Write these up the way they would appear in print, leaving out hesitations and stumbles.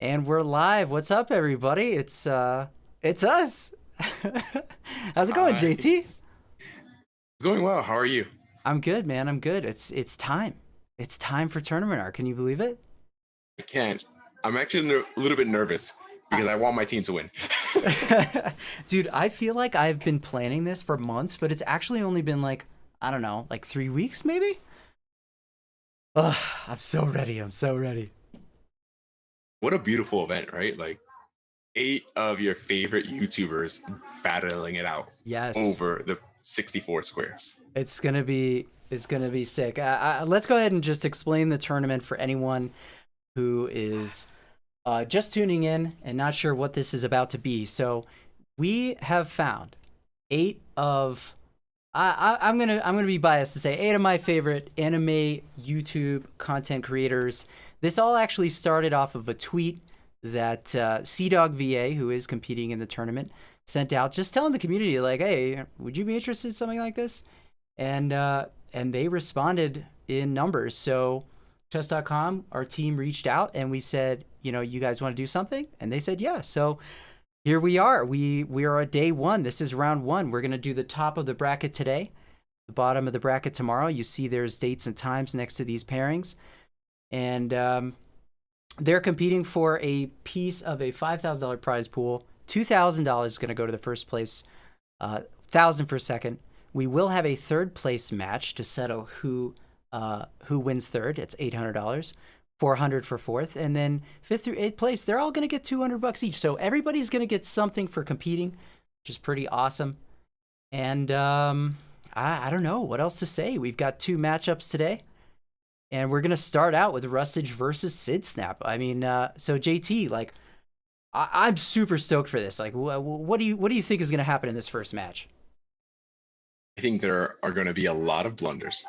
And we're live. What's up, everybody? It's us. How's it going, Hi. JT? It's going well. How are you? I'm good, man. I'm good. It's time. It's time for tournament art. Can you believe it? I can't. I'm actually a little bit nervous because I want my team to win. Dude, I feel like I've been planning this for months, but it's actually only been like, I don't know, like 3 weeks maybe? Ugh, I'm so ready. I'm so ready. What a beautiful event, right? Like eight of your favorite YouTubers battling it out Yes. over the 64 squares. It's gonna be sick. Let's go ahead and just explain the tournament for anyone who is just tuning in and not sure what this is about to be. So we have found eight of I'm gonna be biased to say eight of my favorite anime YouTube content creators. This all actually started off of a tweet that CDogVA, who is competing in the tournament, sent out, just telling the community like, "Hey, would you be interested in something like this?" And they responded in numbers. So Chess.com, our team reached out and we said, you guys want to do something? And they said, yeah. So here we are. We are at day one. This is round one. We're gonna do the top of the bracket today, the bottom of the bracket tomorrow. You see, there's dates and times next to these pairings, and they're competing for a piece of a $5,000 prize pool. $2,000 is gonna go to the first place, 1,000 for second. We will have a third place match to settle who wins third. It's $800. 400 for fourth, and then fifth through eighth place, they're all going to get $200 each. So everybody's going to get something for competing, which is pretty awesome. And I don't know what else to say. We've got two matchups today, and we're going to start out with Rustage versus SidSnap. I mean, so JT, like, I'm super stoked for this. Like, what do you think is going to happen in this first match? I think there are going to be a lot of blunders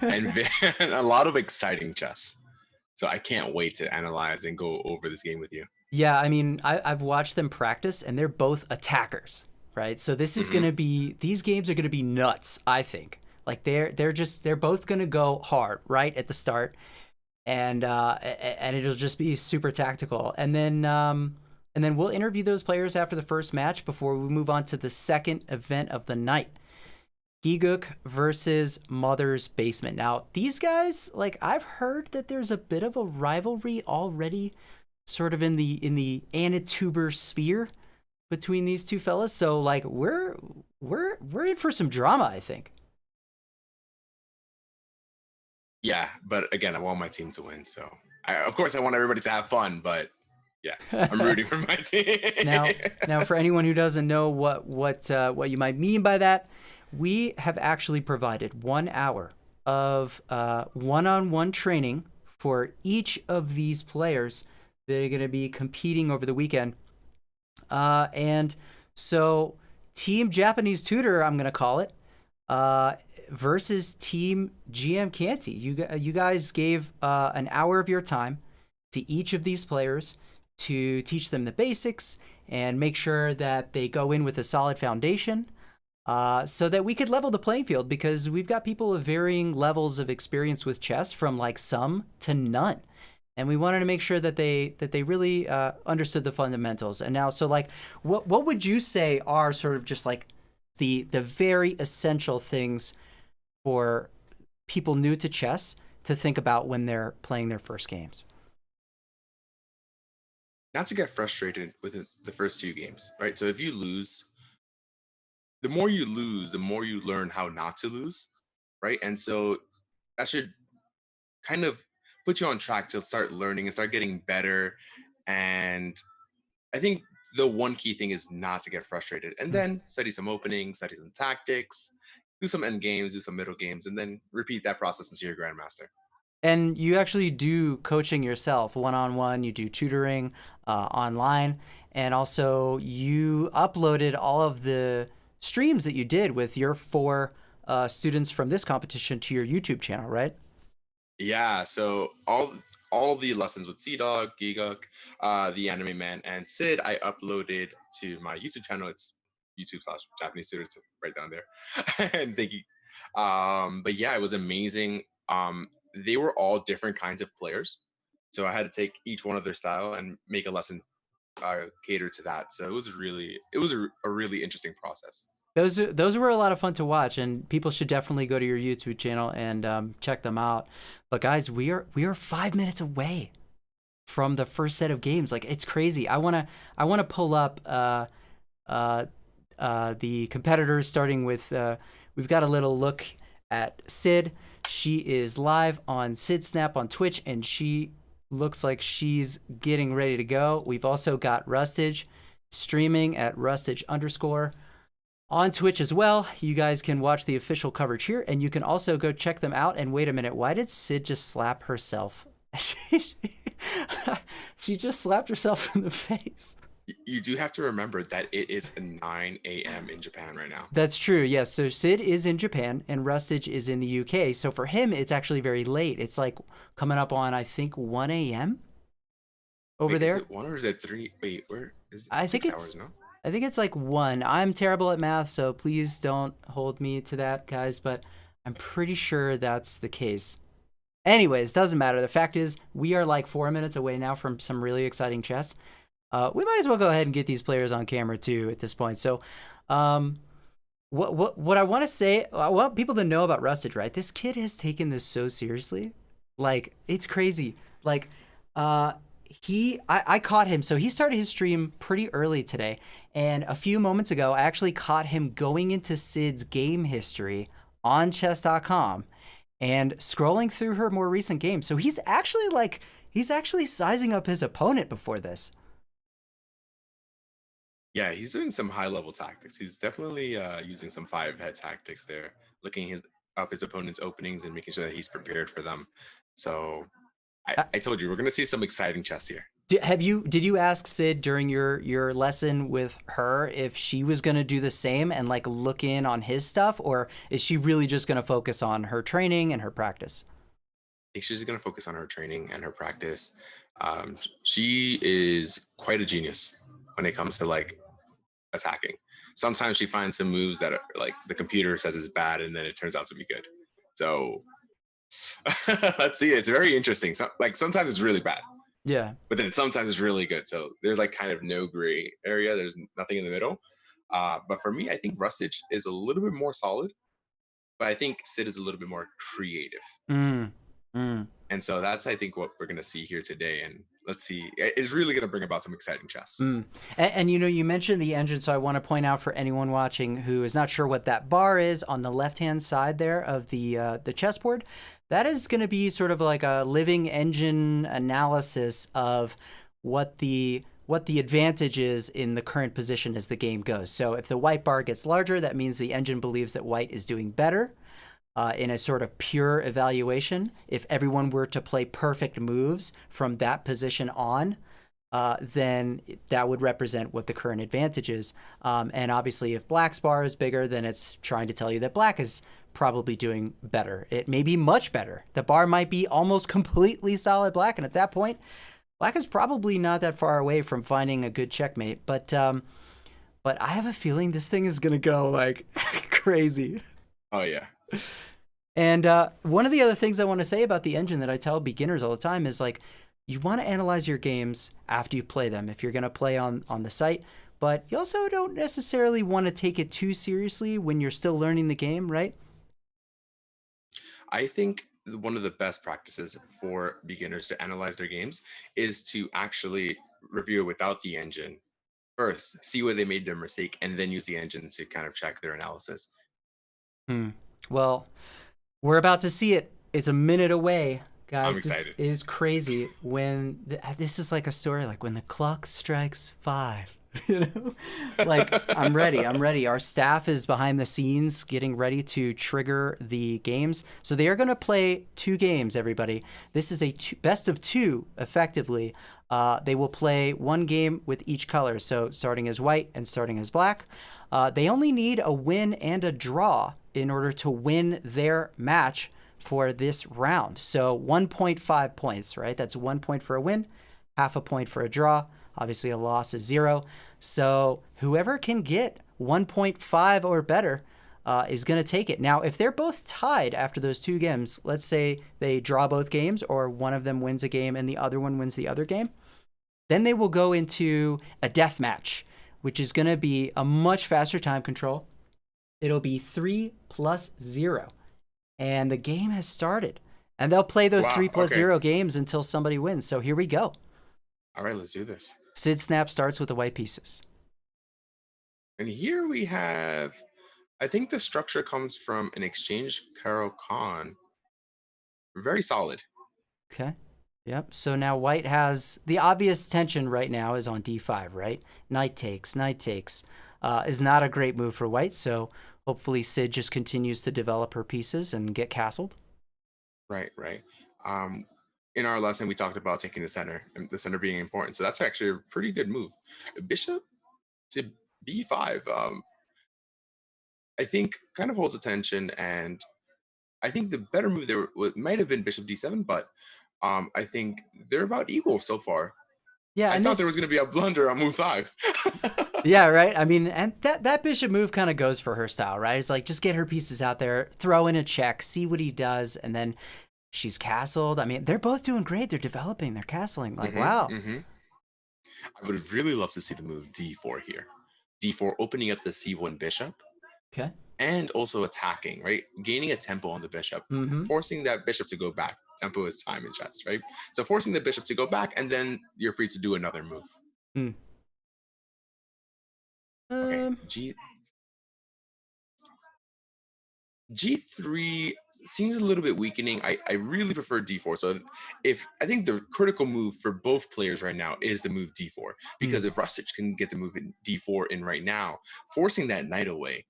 and a lot of exciting chess. So I can't wait to analyze and go over this game with you. Yeah, I mean, I've watched them practice, and they're both attackers, right? So this is Hmm. gonna be these games are gonna be nuts. I think like they're both gonna go hard right at the start, and it'll just be super tactical, and then we'll interview those players after the first match before we move on to the second event of the night. Gigguk versus Mother's Basement. Now, these guys, like I've heard that there's a bit of a rivalry already sort of in the Anituber sphere between these two fellas. So like we're in for some drama, I think. Yeah, but again, I want my team to win. So of course, I want everybody to have fun, but yeah, I'm rooting for my team. Now, for anyone who doesn't know what you might mean by that, we have actually provided 1 hour of one-on-one training for each of these players that are going to be competing over the weekend. And so, Team Japanese Tutor, I'm going to call it, uh, versus Team GM Canty. You guys gave an hour of your time to each of these players to teach them the basics and make sure that they go in with a solid foundation, so that we could level the playing field, because we've got people of varying levels of experience with chess, from like some to none, and we wanted to make sure that they really understood the fundamentals. And now, so like, what would you say are sort of just like the very essential things for people new to chess to think about when they're playing their first games? Not to get frustrated with the first two games, right? So if you lose, the more you lose, the more you learn how not to lose, right? And so that should kind of put you on track to start learning and start getting better. And I think the one key thing is not to get frustrated and then study some openings, study some tactics, do some end games, do some middle games, and then repeat that process until you're grandmaster. And you actually do coaching yourself, one on one. You do tutoring online, and also you uploaded all of the streams that you did with your four students from this competition to your YouTube channel, right? Yeah, so all the lessons with Sea Dog, Gigguk, the Anime Man, and Sid, I uploaded to my YouTube channel. It's YouTube/Japanese students right down there. And thank you. But yeah, it was amazing. They were all different kinds of players. So I had to take each one of their style and make a lesson cater to that. So it was a really interesting process. Those were a lot of fun to watch, and people should definitely go to your YouTube channel and check them out. But guys, we are 5 minutes away from the first set of games. Like, it's crazy. I wanna pull up the competitors, starting with we've got a little look at Sid. She is live on SidSnap on Twitch, and she looks like she's getting ready to go. We've also got Rustage streaming at Rustage _. On Twitch as well. You guys can watch the official coverage here, and you can also go check them out. And wait a minute, why did Sid just slap herself? She just slapped herself in the face. You do have to remember that it is 9 a.m. in Japan right now. That's true, yes. So Sid is in Japan, and Rustage is in the UK. So for him, it's actually very late. It's like coming up on, I think, 1 a.m. over there. Is it 1 or is it 3? Wait, where is it? I think 6 it's hours, no? I think it's like 1. I'm terrible at math, so please don't hold me to that, guys, but I'm pretty sure that's the case. Anyways, doesn't matter. The fact is, we are like 4 minutes away now from some really exciting chess. We might as well go ahead and get these players on camera too at this point. So, what I want to say, I want people to know about Rustage, right? This kid has taken this so seriously. Like, it's crazy. Like, I caught him. So he started his stream pretty early today. And a few moments ago, I actually caught him going into Sid's game history on Chess.com and scrolling through her more recent games. So he's actually sizing up his opponent before this. Yeah, he's doing some high level tactics. He's definitely using some 5-head tactics there, looking up his opponent's openings and making sure that he's prepared for them. So I told you, we're gonna see some exciting chess here. Did you ask Sid during your lesson with her if she was going to do the same and like look in on his stuff, or is she really just going to focus on her training and her practice? I think she's gonna focus on her training and her practice. She is quite a genius when it comes to like attacking. Sometimes she finds some moves that are like the computer says is bad, and then it turns out to be good. So let's see. It's very interesting. So, like sometimes it's really bad. Yeah. But then sometimes it's really good. So there's like kind of no gray area. There's nothing in the middle. But for me, I think Rustage is a little bit more solid, but I think Sid is a little bit more creative. And so that's, I think, what we're going to see here today. And let's see, it's really going to bring about some exciting chess. And you know, you mentioned the engine, so I want to point out for anyone watching who is not sure what that bar is on the left-hand side there of the chessboard. That is going to be sort of like a living engine analysis of what the advantage is in the current position as the game goes. So if the white bar gets larger, that means the engine believes that white is doing better. In a sort of pure evaluation, if everyone were to play perfect moves from that position on, then that would represent what the current advantage is. And obviously, if black's bar is bigger, then it's trying to tell you that black is probably doing better. It may be much better. The bar might be almost completely solid black, and at that point, black is probably not that far away from finding a good checkmate. But I have a feeling this thing is gonna go like crazy. Oh yeah. And one of the other things I want to say about the engine that I tell beginners all the time is like, you want to analyze your games after you play them if you're going to play on the site, but you also don't necessarily want to take it too seriously when you're still learning the game, right? I think one of the best practices for beginners to analyze their games is to actually review it without the engine first, see where they made their mistake, and then use the engine to kind of check their analysis. Well, we're about to see it. It's a minute away, guys. I'm excited. This is crazy. This is like a story, like when the clock strikes 5. You know, like I'm ready. Our staff is behind the scenes getting ready to trigger the games. So they are going to play 2 games, everybody. This is a best of 2, effectively. They will play 1 game with each color. So starting as white and starting as black. They only need a win and a draw in order to win their match for this round. So 1.5 points, right? That's 1 point for a win, half a point for a draw. Obviously, a loss is 0. So whoever can get 1.5 or better is going to take it. Now, if they're both tied after those 2 games, let's say they draw both games or one of them wins a game and the other one wins the other game, then they will go into a death match, which is going to be a much faster time control. It'll be 3+0. And the game has started. And they'll play those 3+0 games until somebody wins. So here we go. All right, let's do this. SidSnap starts with the white pieces. And here we have, I think the structure comes from an exchange Karo Khan. Very solid. Okay. Yep. So now white has the obvious tension right now is on d5, right? Knight takes is not a great move for white. So hopefully Sid just continues to develop her pieces and get castled. Right. In our lesson, we talked about taking the center and the center being important. So that's actually a pretty good move. Bishop to b5, I think kind of holds attention. And I think the better move there might have been bishop d7, but I think they're about equal so far. Yeah, I thought there was going to be a blunder on move 5. Yeah, right. I mean, and that bishop move kind of goes for her style, right? It's like just get her pieces out there, throw in a check, see what he does, and then she's castled. I mean, they're both doing great. They're developing. They're castling. Like, wow. I would really love to see the move d4 here. d4 opening up the c1 bishop. Okay. And also attacking, right? Gaining a tempo on the bishop, forcing that bishop to go back. Tempo is time in chess, right? So forcing the bishop to go back, and then you're free to do another move. Okay, G3 seems a little bit weakening. I really prefer D4. So if I think the critical move for both players right now is the move D4, because if Rustage can get the move in D4 in right now, forcing that knight away,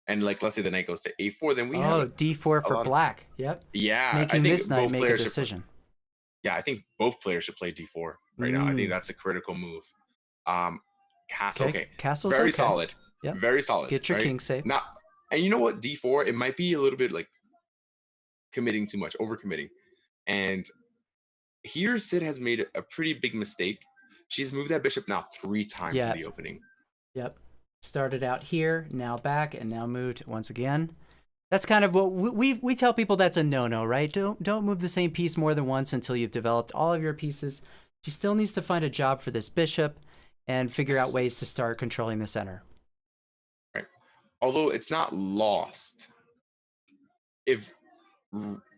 and like let's say the knight goes to A4, then we have D4 for black. Yep. Yeah, making I think this knight make a decision. I think both players should play D4 right now. I think that's a critical move. Castle, okay. Castle's very okay. solid. Yep. Very solid. Get your king safe. Not, and you know what? D4, it might be a little bit like committing too much, overcommitting. And here Sid has made a pretty big mistake. She's moved that bishop now 3 times in the opening. Yep. Started out here, now back, and now moved once again. That's kind of what we tell people. That's a no-no, right? Don't move the same piece more than once until you've developed all of your pieces. She still needs to find a job for this bishop and figure out ways to start controlling the center. Right. Although it's not lost. If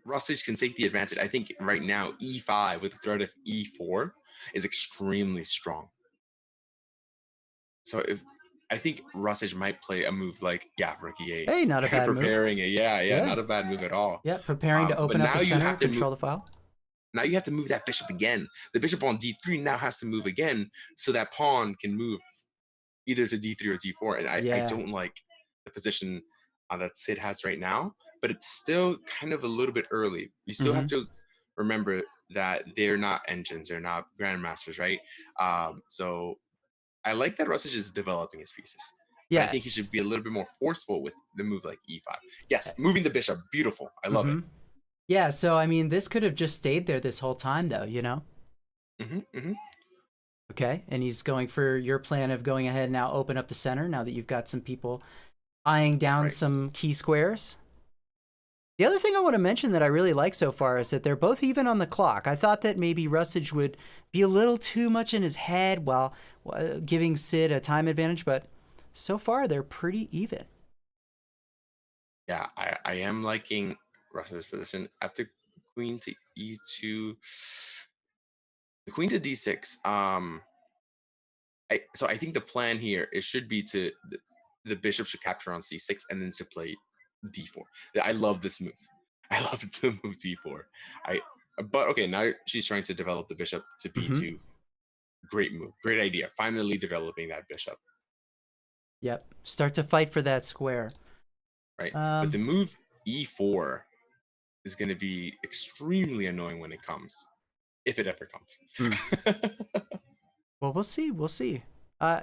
Rustage can take the advantage, I think right now E5 with the threat of E4 is extremely strong. So I think Rustage might play a move like rook E8. Hey, not a bad preparing move. it. Not a bad move at all. Yeah, preparing to open up the center, control the file. Now you have to move that bishop again. The bishop on D3 now has to move again, so that pawn can move either to D3 or D4. And I don't like the position that Sid has right now, but it's still kind of a little bit early. You still have to remember that they're not engines, they're not grandmasters, right? So I like that Rustage is developing his pieces. Yeah, I think he should be a little bit more forceful with the move like E5. Yes, moving the bishop, beautiful. I love it. Yeah, so I mean, this could have just stayed there this whole time, though, you know? Okay, and he's going for your plan of going ahead and now open up the center now that you've got some people eyeing down some key squares. The other thing I want to mention that I really like so far is that they're both even on the clock. I thought that maybe Rustage would be a little too much in his head while giving Sid a time advantage, but so far they're pretty even. Yeah, I am liking Rustage's position. After queen to E2, the queen to D6. So I think the plan here should be to the bishop should capture on C6 and then to play D4. I love this move. I love the move D4. But okay, now she's trying to develop the bishop to B2. Great move. Great idea. Finally developing that bishop. Yep. Start to fight for that square. Right. But the move E4 is going to be extremely annoying when it comes. If it ever comes. Well, we'll see. We'll see.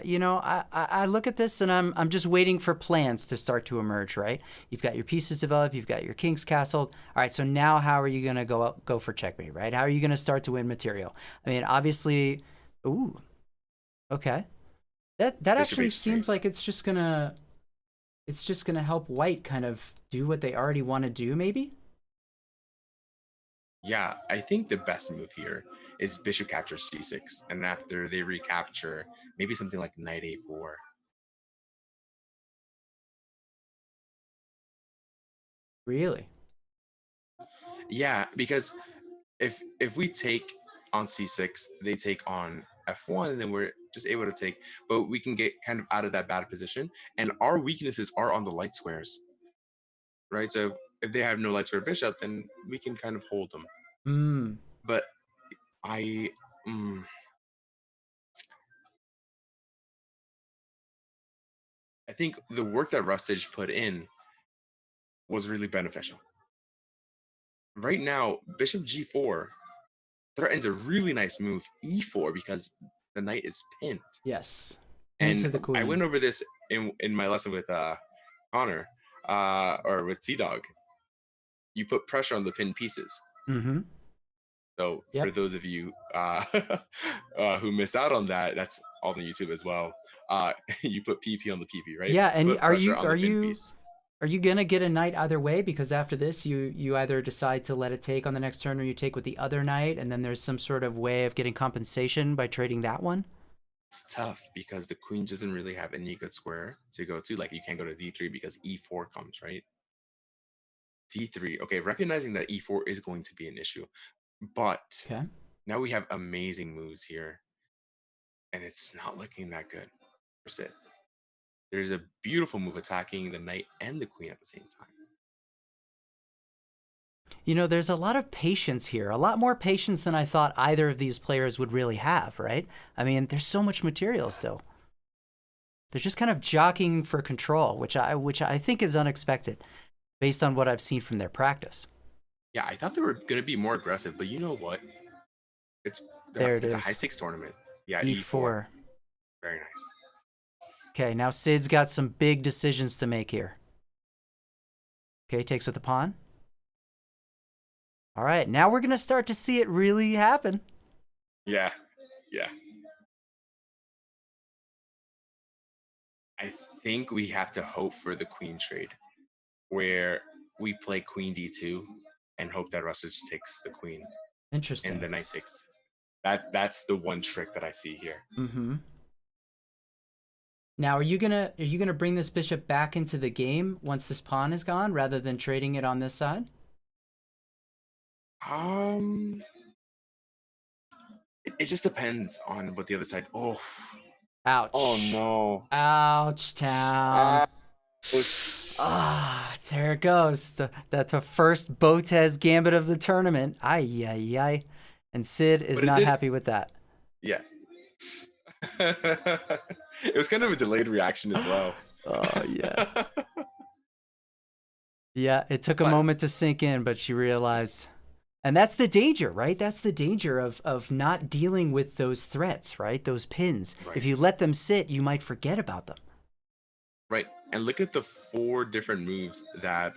You know, I look at this and I'm just waiting for plans to start to emerge, right? You've got your pieces developed, you've got your kings castled. All right, so now how are you going to go for checkmate, right? How are you going to start to win material? I mean, obviously, ooh. Okay. That actually seems like it's just going to it's just going to help white kind of do what they already want to do, maybe? Yeah, I think the best move here is bishop captures c6, and after they recapture, maybe something like knight a4. Really? Yeah, because if we take on c6, they take on f1, and then we're just able to take, but we can get kind of out of that bad position, and our weaknesses are on the light squares, right? So if they have no light square bishop, then we can kind of hold them. Hmm. But I, mm, I think the work that Rustage put in was really beneficial. Right now, bishop g4 threatens a really nice move, e4, because the knight is pinned. Yes. And Into the I queen. went over this in my lesson with Connor, or with Sea Dog. You put pressure on the pinned pieces. Mm-hmm. So for Yep. those of you who missed out on that, that's all on YouTube as well. You put PP on the PP, right? Yeah, and Put pressure on the pinned piece. are you gonna get a knight either way? Because after this, you either decide to let it take on the next turn, or you take with the other knight, and then there's some sort of way of getting compensation by trading that one. It's tough because the queen doesn't really have any good square to go to. Like you can't go to d3 because e4 comes, right? d3. Okay, recognizing that e4 is going to be an issue, but Okay. now we have amazing moves here, and it's not looking that good for Sid. There's a beautiful move attacking the knight and the queen at the same time. You know, there's a lot of patience here, a lot more patience than I thought either of these players would really have, right? I mean, there's so much material still. They're just kind of jockeying for control, which I think is unexpected based on what I've seen from their practice. Yeah, I thought they were going to be more aggressive, but you know what? It's There it it's a high is. stakes tournament. Yeah, e4. E4. Very nice. Okay, now Sid's got some big decisions to make here. Okay, takes with the pawn. All right, now we're going to start to see it really happen. Yeah, yeah. I think we have to hope for the queen trade, where we play queen d2 and hope that Rustage takes the queen and Interesting. the knight takes. That's the one trick that I see here. Mm-hmm. Now, are you gonna bring this bishop back into the game once this pawn is gone, rather than trading it on this side? Um, it just depends on what the other side. Oh Ouch. no. Ouch, town. Ouch. Ah, there it goes. That's the first Botez gambit of the tournament. Ay, ay, ay. And Sid is But it not did. happy with that. Yeah. It was kind of a delayed reaction as well. Oh, yeah. Yeah, it took a But moment to sink in, but she realized. And that's the danger, right? That's the danger of not dealing with those threats, right? Those pins. right, If you let them sit, you might forget about them. right. And look at the 4 different moves that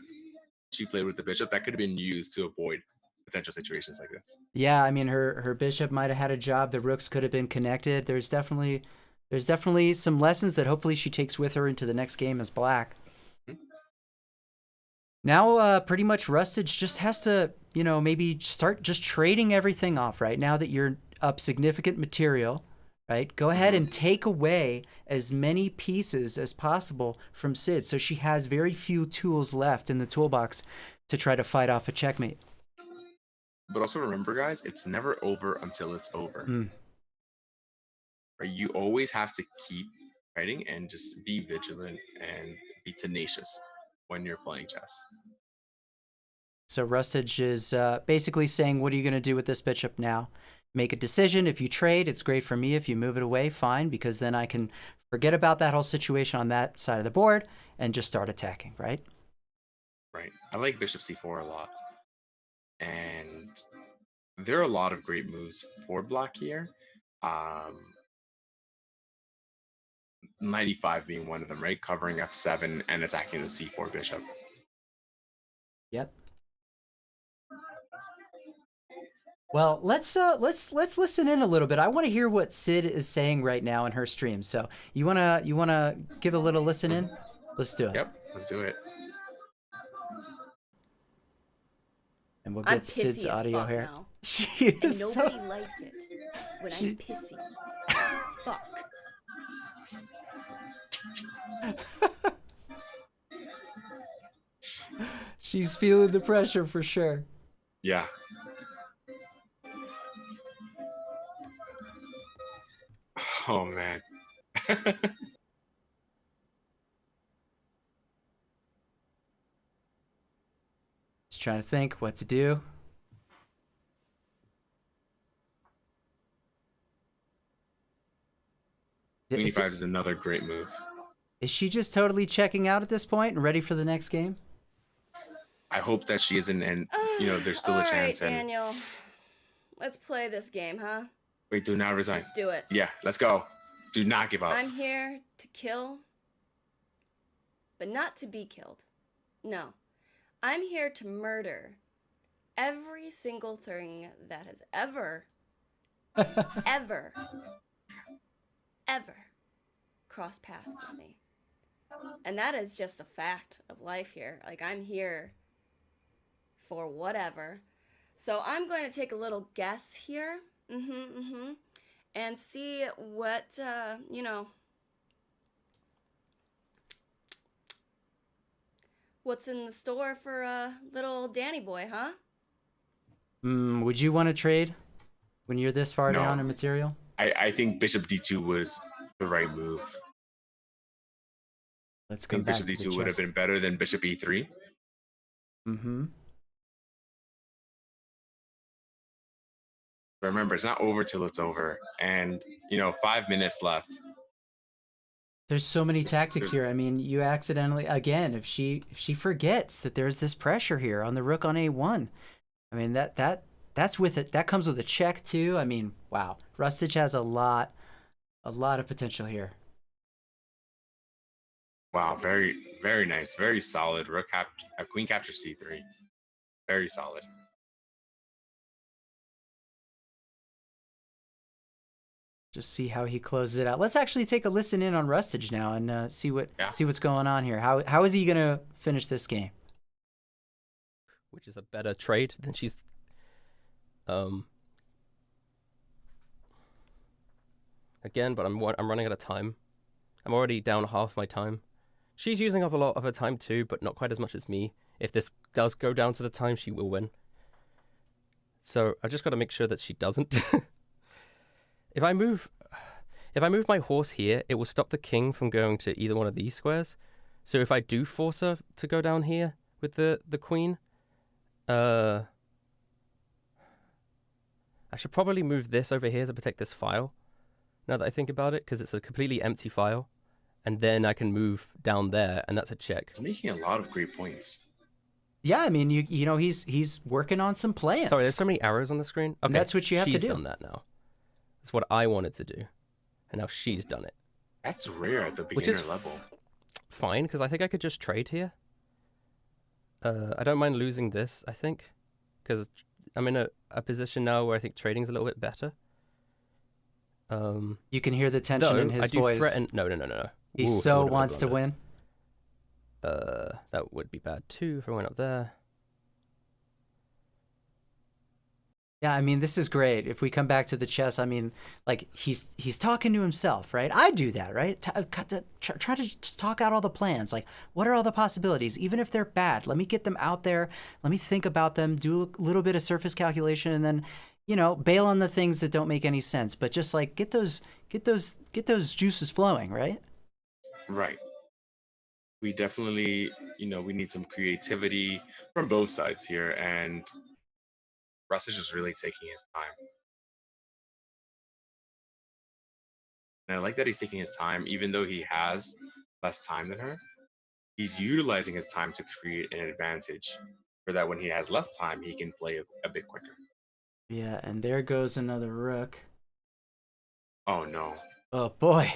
she played with the bishop that could have been used to avoid potential situations like this. Yeah, I mean her bishop might have had a job. The rooks could have been connected. There's definitely some lessons that hopefully she takes with her into the next game as black. Mhm. Now, pretty much Rustage just has to, you know, maybe start just trading everything off, right? Now that you're up significant material, right? Go ahead and take away as many pieces as possible from Sid, so she has very few tools left in the toolbox to try to fight off a checkmate. But also remember, guys, it's never over until it's over. Mm. Right? You always have to keep fighting and just be vigilant and be tenacious when you're playing chess. So Rustage is basically saying, what are you going to do with this bishop now? Make a decision. If you trade, it's great for me. If you move it away, fine, because then I can forget about that whole situation on that side of the board and just start attacking, right? Right. I like bishop c4 a lot. And there are a lot of great moves for black here. Um, 95 being one of them, right? Covering f7 and attacking the c4 bishop. Yep. Well, let's listen in a little bit. I want to hear what Sid is saying right now in her stream. So you wanna give a little listen in? Let's do it. Yep. Let's do it. And we'll I'm get Sid's pissy as audio fuck here. now. She And is nobody so... likes it when She- I'm pissy. Fuck. She's feeling the pressure for sure. Yeah. Oh man. Just trying to think what to do. Queen e5 is another great move. Is she just totally checking out at this point and ready for the next game? I hope that she isn't, and there's still a chance. All right, Daniel. Let's play this game, huh? Wait, do not resign. Let's do it. Yeah, let's go. Do not give up. I'm here to kill, but not to be killed. No. I'm here to murder every single thing that has ever crossed paths with me. And that is just a fact of life here. Like, I'm here for whatever. So I'm going to take a little guess here. And see what, what's in the store for little Danny boy, huh? Would you want to trade when you're this far No. down in material? I think Bishop D2 was the right move. Let's I go think back Bishop to the D2 would have chess. been better than Bishop E3. But remember, it's not over till it's over. And, 5 minutes left. There's so many tactics here. I mean, you accidentally, again, if she forgets that there's this pressure here on the rook on A1, I mean, that's with it. That comes with a check too. I mean, wow. Rustage has a lot of potential here. Wow, very, very nice. Very solid. Queen capture C3. Very solid. Just see how he closes it out. Let's actually take a listen in on Rustage now and see what's going on here. How is he gonna finish this game? Which is a better trade than she's. Again, but I'm running out of time. I'm already down half my time. She's using up a lot of her time too, but not quite as much as me. If this does go down to the time, she will win. So I've just got to make sure that she doesn't. If I move my horse here, it will stop the king from going to either one of these squares. So if I do force her to go down here with the queen, I should probably move this over here to protect this file, now that I think about it, because it's a completely empty file. And then I can move down there, and that's a check. He's making a lot of great points. Yeah, I mean, you know, he's working on some plans. Sorry, there's so many arrows on the screen. Okay, and that's what you have to do. She's done that now. That's what I wanted to do, and now she's done it. That's rare at the Which beginner is level. Fine, because I think I could just trade here. I don't mind losing this, I think, because I'm in a position now where I think trading's a little bit better. You can hear the tension in his voice. Threaten. No. He Ooh, so wants to win. That would be bad too if I went up there. Yeah, I mean, this is great. If we come back to the chess, I mean, like he's talking to himself, right? I do that, right? Try to just talk out all the plans. Like, what are all the possibilities? Even if they're bad, let me get them out there. Let me think about them, do a little bit of surface calculation, and then, you know, bail on the things that don't make any sense. But just like get those juices flowing, right? Right. We definitely, we need some creativity from both sides here, and Rustage is really taking his time. And I like that he's taking his time, even though he has less time than her. He's utilizing his time to create an advantage, so that when he has less time, he can play a bit quicker. Yeah, and there goes another rook. Oh, no. Oh, boy.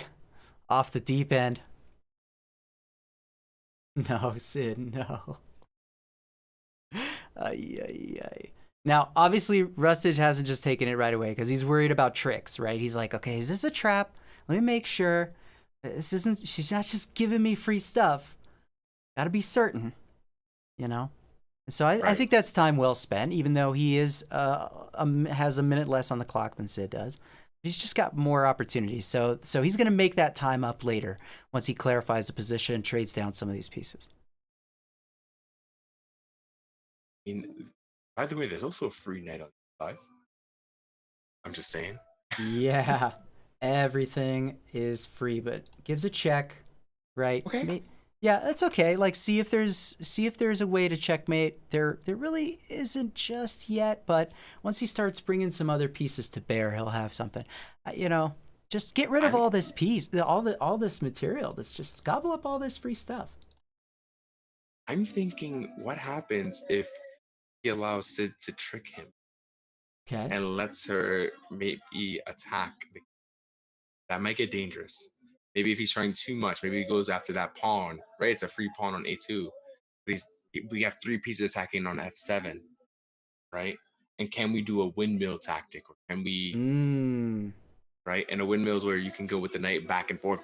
Off the deep end. No, Sid, no. Ay. Now, obviously, Rustage hasn't just taken it right away because he's worried about tricks, right? He's like, okay, is this a trap? Let me make sure. She's not just giving me free stuff. Gotta be certain, you know? And so I Right. think that's time well spent, even though he is has a minute less on the clock than Sid does. He's just got more opportunities. So he's going to make that time up later once he clarifies the position and trades down some of these pieces. By the way, there's also a free knight on 5. I'm just saying. Yeah, everything is free, but gives a check, right? Okay. Yeah, that's okay. Like, see if there's a way to checkmate. There really isn't just yet, but once he starts bringing some other pieces to bear, he'll have something. Just get rid of all this all this material. That's just gobble up all this free stuff. I'm thinking, what happens if he allows Sid to trick him Okay. and lets her maybe attack? That might get dangerous. Maybe if he's trying too much, maybe he goes after that pawn, right? It's a free pawn on a2. But we have 3 pieces attacking on f7, right? And can we do a windmill tactic? Or can we, right? And a windmill is where you can go with the knight back and forth,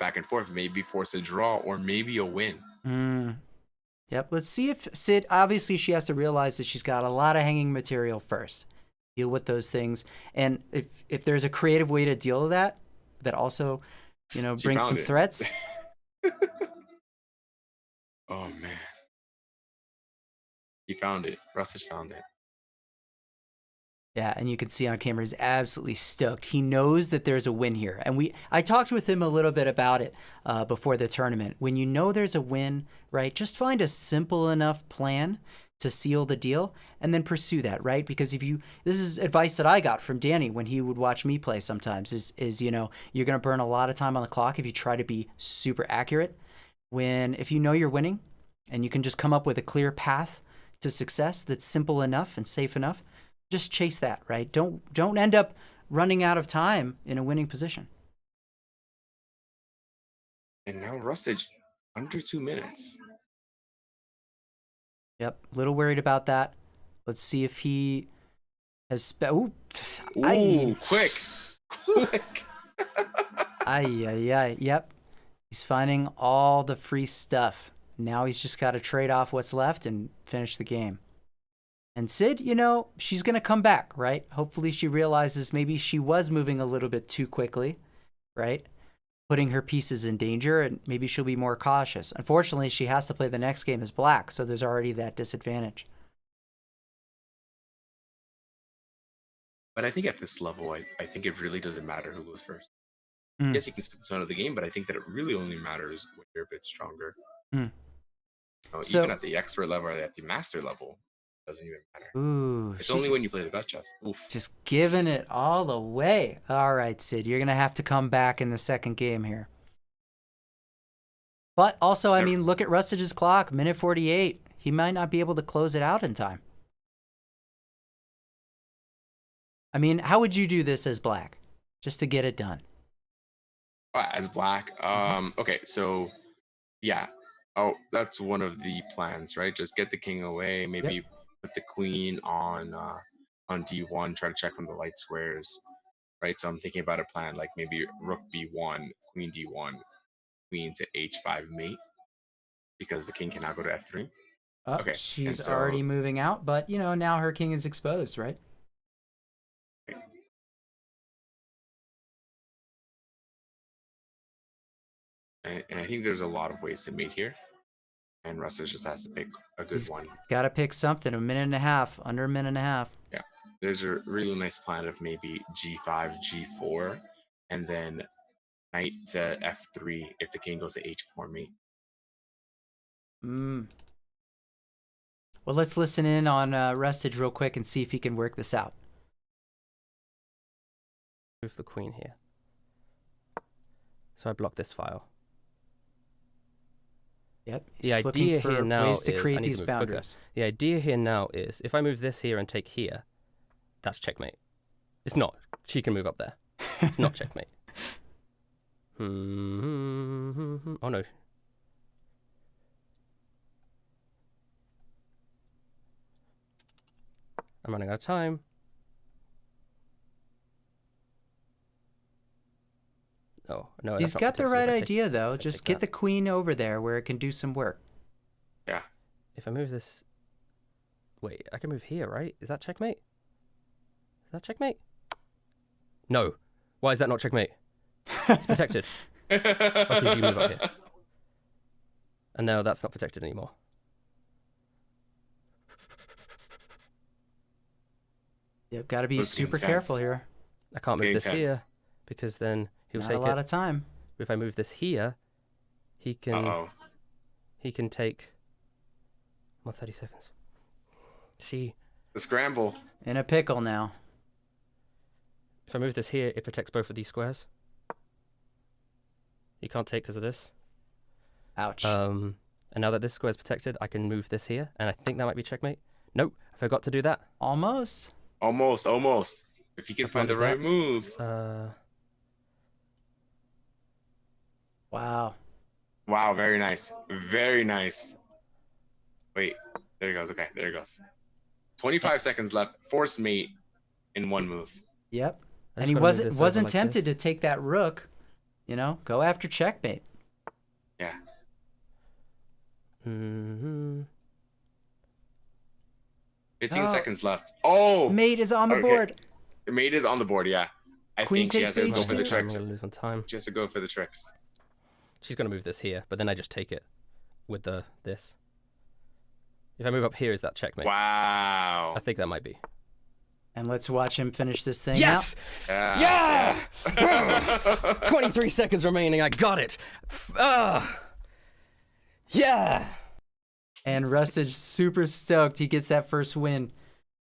maybe force a draw or maybe a win. Yep. Let's see if Sid, obviously she has to realize that she's got a lot of hanging material first. Deal with those things. And if there's a creative way to deal with that also, brings some threats. Oh, man. He found it. Rustage found it. Yeah, and you can see on camera he's absolutely stoked. He knows that there's a win here. And I talked with him a little bit about it before the tournament. When you know there's a win, right, just find a simple enough plan to seal the deal and then pursue that, right? Because this is advice that I got from Danny when he would watch me play sometimes is you're going to burn a lot of time on the clock if you try to be super accurate. If you know you're winning and you can just come up with a clear path to success that's simple enough and safe enough, just chase that, right? Don't end up running out of time in a winning position. And now Rustage under 2 minutes. Yep, a little worried about that. Let's see if he has. Ooh, quick. Yep. He's finding all the free stuff. Now he's just got to trade off what's left and finish the game. And Sid, she's going to come back, right? Hopefully she realizes maybe she was moving a little bit too quickly, right? Putting her pieces in danger, and maybe she'll be more cautious. Unfortunately, she has to play the next game as black, so there's already that disadvantage. But I think at this level, I think it really doesn't matter who goes first. Yes, you can still the of the game, but I think that it really only matters when you're a bit stronger. Even at the expert level or at the master level, it doesn't even matter. Ooh, it's only when you play the best chess. Oof. Just giving it all away. All right, Sid, you're going to have to come back in the second game here. But also, I mean, look at Rustage's clock, minute 48. He might not be able to close it out in time. I mean, how would you do this as black, just to get it done? As black? Okay, so, yeah. Oh, that's one of the plans, right? Just get the king away, maybe put the queen on d1, try to check from the light squares, right? So I'm thinking about a plan like maybe rook b1, queen d1, queen to h5 mate, because the king can now go to f3. Okay. She's already moving out, but now her king is exposed, right? And I think there's a lot of ways to mate here, and Rustage just has to pick a good one. Got to pick something. A minute and a half, under a minute and a half. Yeah, there's a really nice plan of maybe g5, g4, and then knight to f3 if the king goes to h4 mate. Well, let's listen in on Rustage real quick and see if he can work this out. Move the queen here. So I block this file. Yep. The idea here now ways to is create I need these to move boundaries. quicker. The idea here now is if I move this here and take here, that's checkmate. It's not. She can move up there. It's not checkmate. Oh no. I'm running out of time. Oh, no. He's got the right idea, though. Just get the queen over there where it can do some work. if I move this... Wait, I can move here, right? Is that checkmate? Is that checkmate? No. Why is that not checkmate? It's protected. Rustage, you move up here. And now that's not protected anymore. Yep, got to be Looks super intense. careful here. I can't move It's this intense. here because then he'll Not take a lot it. of time. If I move this here, he can Uh-oh. he can take 30 seconds. She The scramble. In a pickle now. If I move this here, it protects both of these squares. You can't take because of this. Ouch. And now that this square is protected, I can move this here, and I think that might be checkmate. Nope, I forgot to do that. Almost. Almost. If you can I find the found right that. move. Wow. Wow, very nice. Very nice. Wait, there he goes. Okay, there he goes. 25 seconds left. Force mate in one move. Yep. I And just he gotta move wasn't this wasn't over like tempted this. to take that rook. You know, go after checkmate. Yeah. Mm-hmm. 15 Oh. seconds left. Oh, Mate is on the Okay. board. the mate is on the board. Yeah. I Queen think she has to takes go for the H2. I'm tricks. gonna lose on time. She has to go for the tricks. She's gonna move this here, but then I just take it with this. If I move up here, is that checkmate? Wow. I think that might be. And let's watch him finish this thing Yes! Yeah. Yeah! 23 seconds remaining. I got it. Yeah. And Rustage super stoked. He gets that first win.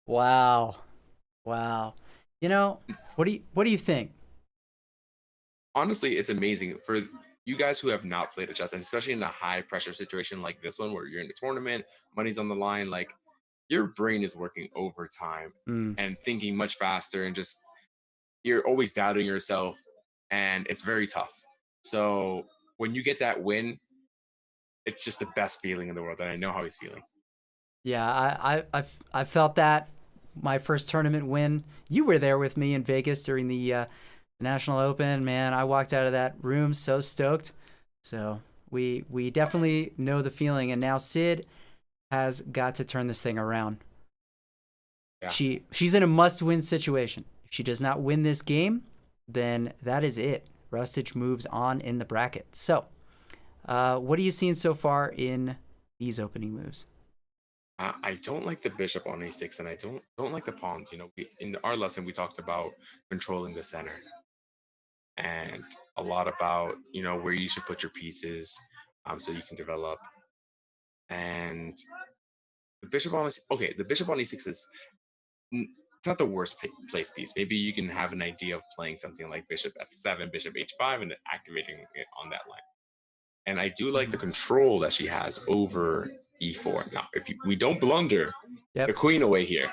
Wow. You know, what do you think? Honestly, it's amazing for you guys who have not played a chess, and especially in a high pressure situation like this one where you're in a tournament, money's on the line, like your brain is working overtime Mm. and thinking much faster, and just you're always doubting yourself, and it's very tough. So when you get that win, it's just the best feeling in the world, and I know how he's feeling. Yeah, I felt that my first tournament win. You were there with me in Vegas during the National Open. Man, I walked out of that room so stoked. So we definitely know the feeling. And now Sid has got to turn this thing around. Yeah. She's in a must-win situation. If she does not win this game, then that is it. Rustage moves on in the bracket. So, what are you seeing so far in these opening moves? I don't like the bishop on a6, and I don't like the pawns. You know, in our lesson we talked about controlling the center, and a lot about where you should put your pieces, so you can develop. And the bishop on the bishop on e6 is it's not the worst place piece. Maybe you can have an idea of playing something like bishop f7, bishop h5, and then activating it on that line. And I do like the control that she has over e4. Now, if we don't blunder the queen away here.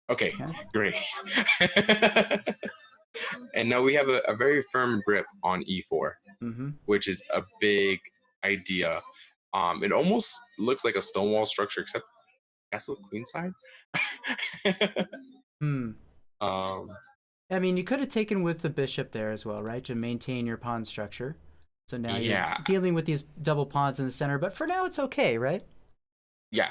Okay, great. And now we have a very firm grip on e4, which is a big idea. It almost looks like a stonewall structure, except castle queenside. I mean, you could have taken with the bishop there as well, right? To maintain your pawn structure. So now you're dealing with these double pawns in the center, but for now it's okay, right? Yeah.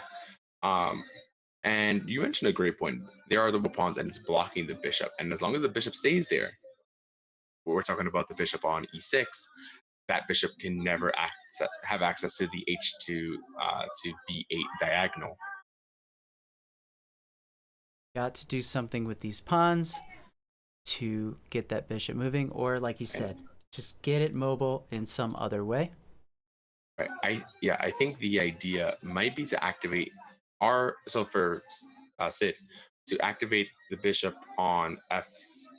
And you mentioned a great point. There are double pawns and it's blocking the bishop. And as long as the bishop stays there, we're talking about the bishop on e6, that bishop can never have access to the h2 to b8 diagonal. Got to do something with these pawns to get that bishop moving, or like you said, just get it mobile in some other way. Right. I think the idea might be to activate for Sid to activate the bishop on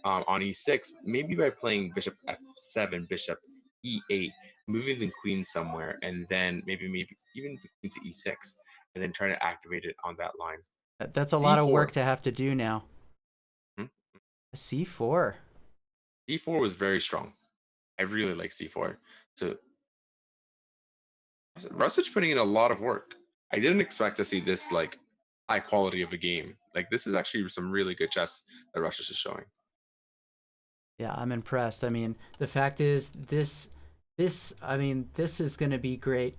on e6, maybe by playing bishop f7, bishop e8, moving the queen somewhere, and then maybe even the queen to e6, and then trying to activate it on that line. That's a lot of work to have to do now. C4. C4 was very strong. I really like C4. So Rustage putting in a lot of work. I didn't expect to see this like high quality of a game. Like this is actually some really good chess that Rustage is showing. Yeah, I'm impressed. I mean, the fact is this is going to be great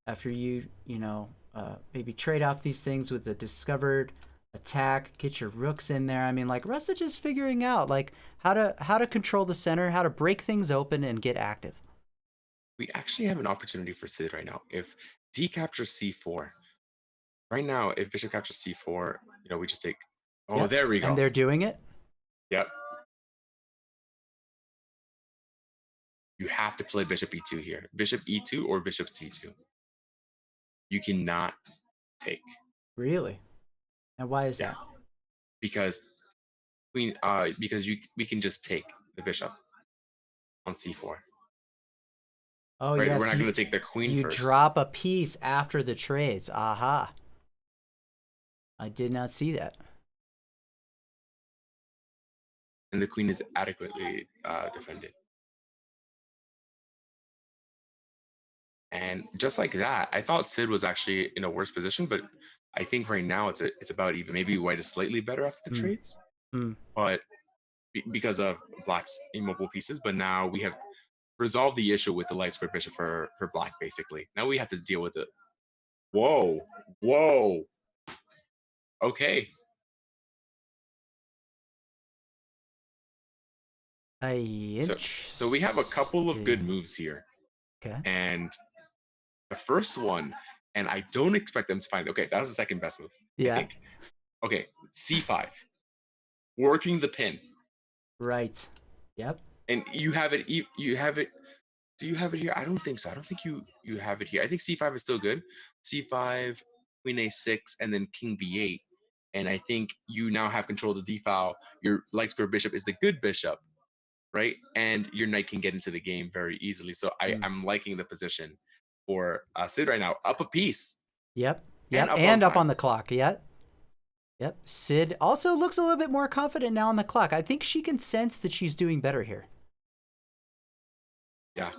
after you maybe trade off these things with the discovered attack, get your rooks in there. I mean, like, Rustage is figuring out like how to control the center, how to break things open and get active. We actually have an opportunity for Sid right now. If D captures C4, right now, if Bishop captures C4, we just take. Oh, Yep. there we go. And they're doing it. Yep. You have to play Bishop E2 here. Bishop E2 or Bishop C2. You cannot take. Really? And why is that? Because we can just take the bishop on C4. Oh, right? yes. We're not going to take their queen you first. You drop a piece after the trades. Aha. I did not see that. And the queen is adequately defended. And just like that, I thought Sid was actually in a worse position, but I think right now it's about even. Maybe white is slightly better after the trades, but because of black's immobile pieces. But now we have resolved the issue with the light square bishop for black, basically. Now we have to deal with it. Whoa. Okay. So we have a couple of good moves here. Okay. And the first one, and I don't expect them to find it. Okay, that was the second best move. Yeah. I think. Okay, C5. Working the pin. Right. Yep. And you have it. You have it. Do you have it here? I don't think so. I don't think you have it here. I think C5 is still good. C5, Queen A6, and then King B8. And I think you now have control of the d-file. Your light square bishop is the good bishop, right? And your knight can get into the game very easily. So I'm liking the position for Sid right now. Up a piece. Yep. And up on the clock. Yep. Sid also looks a little bit more confident now on the clock. I think she can sense that she's doing better here. Yeah.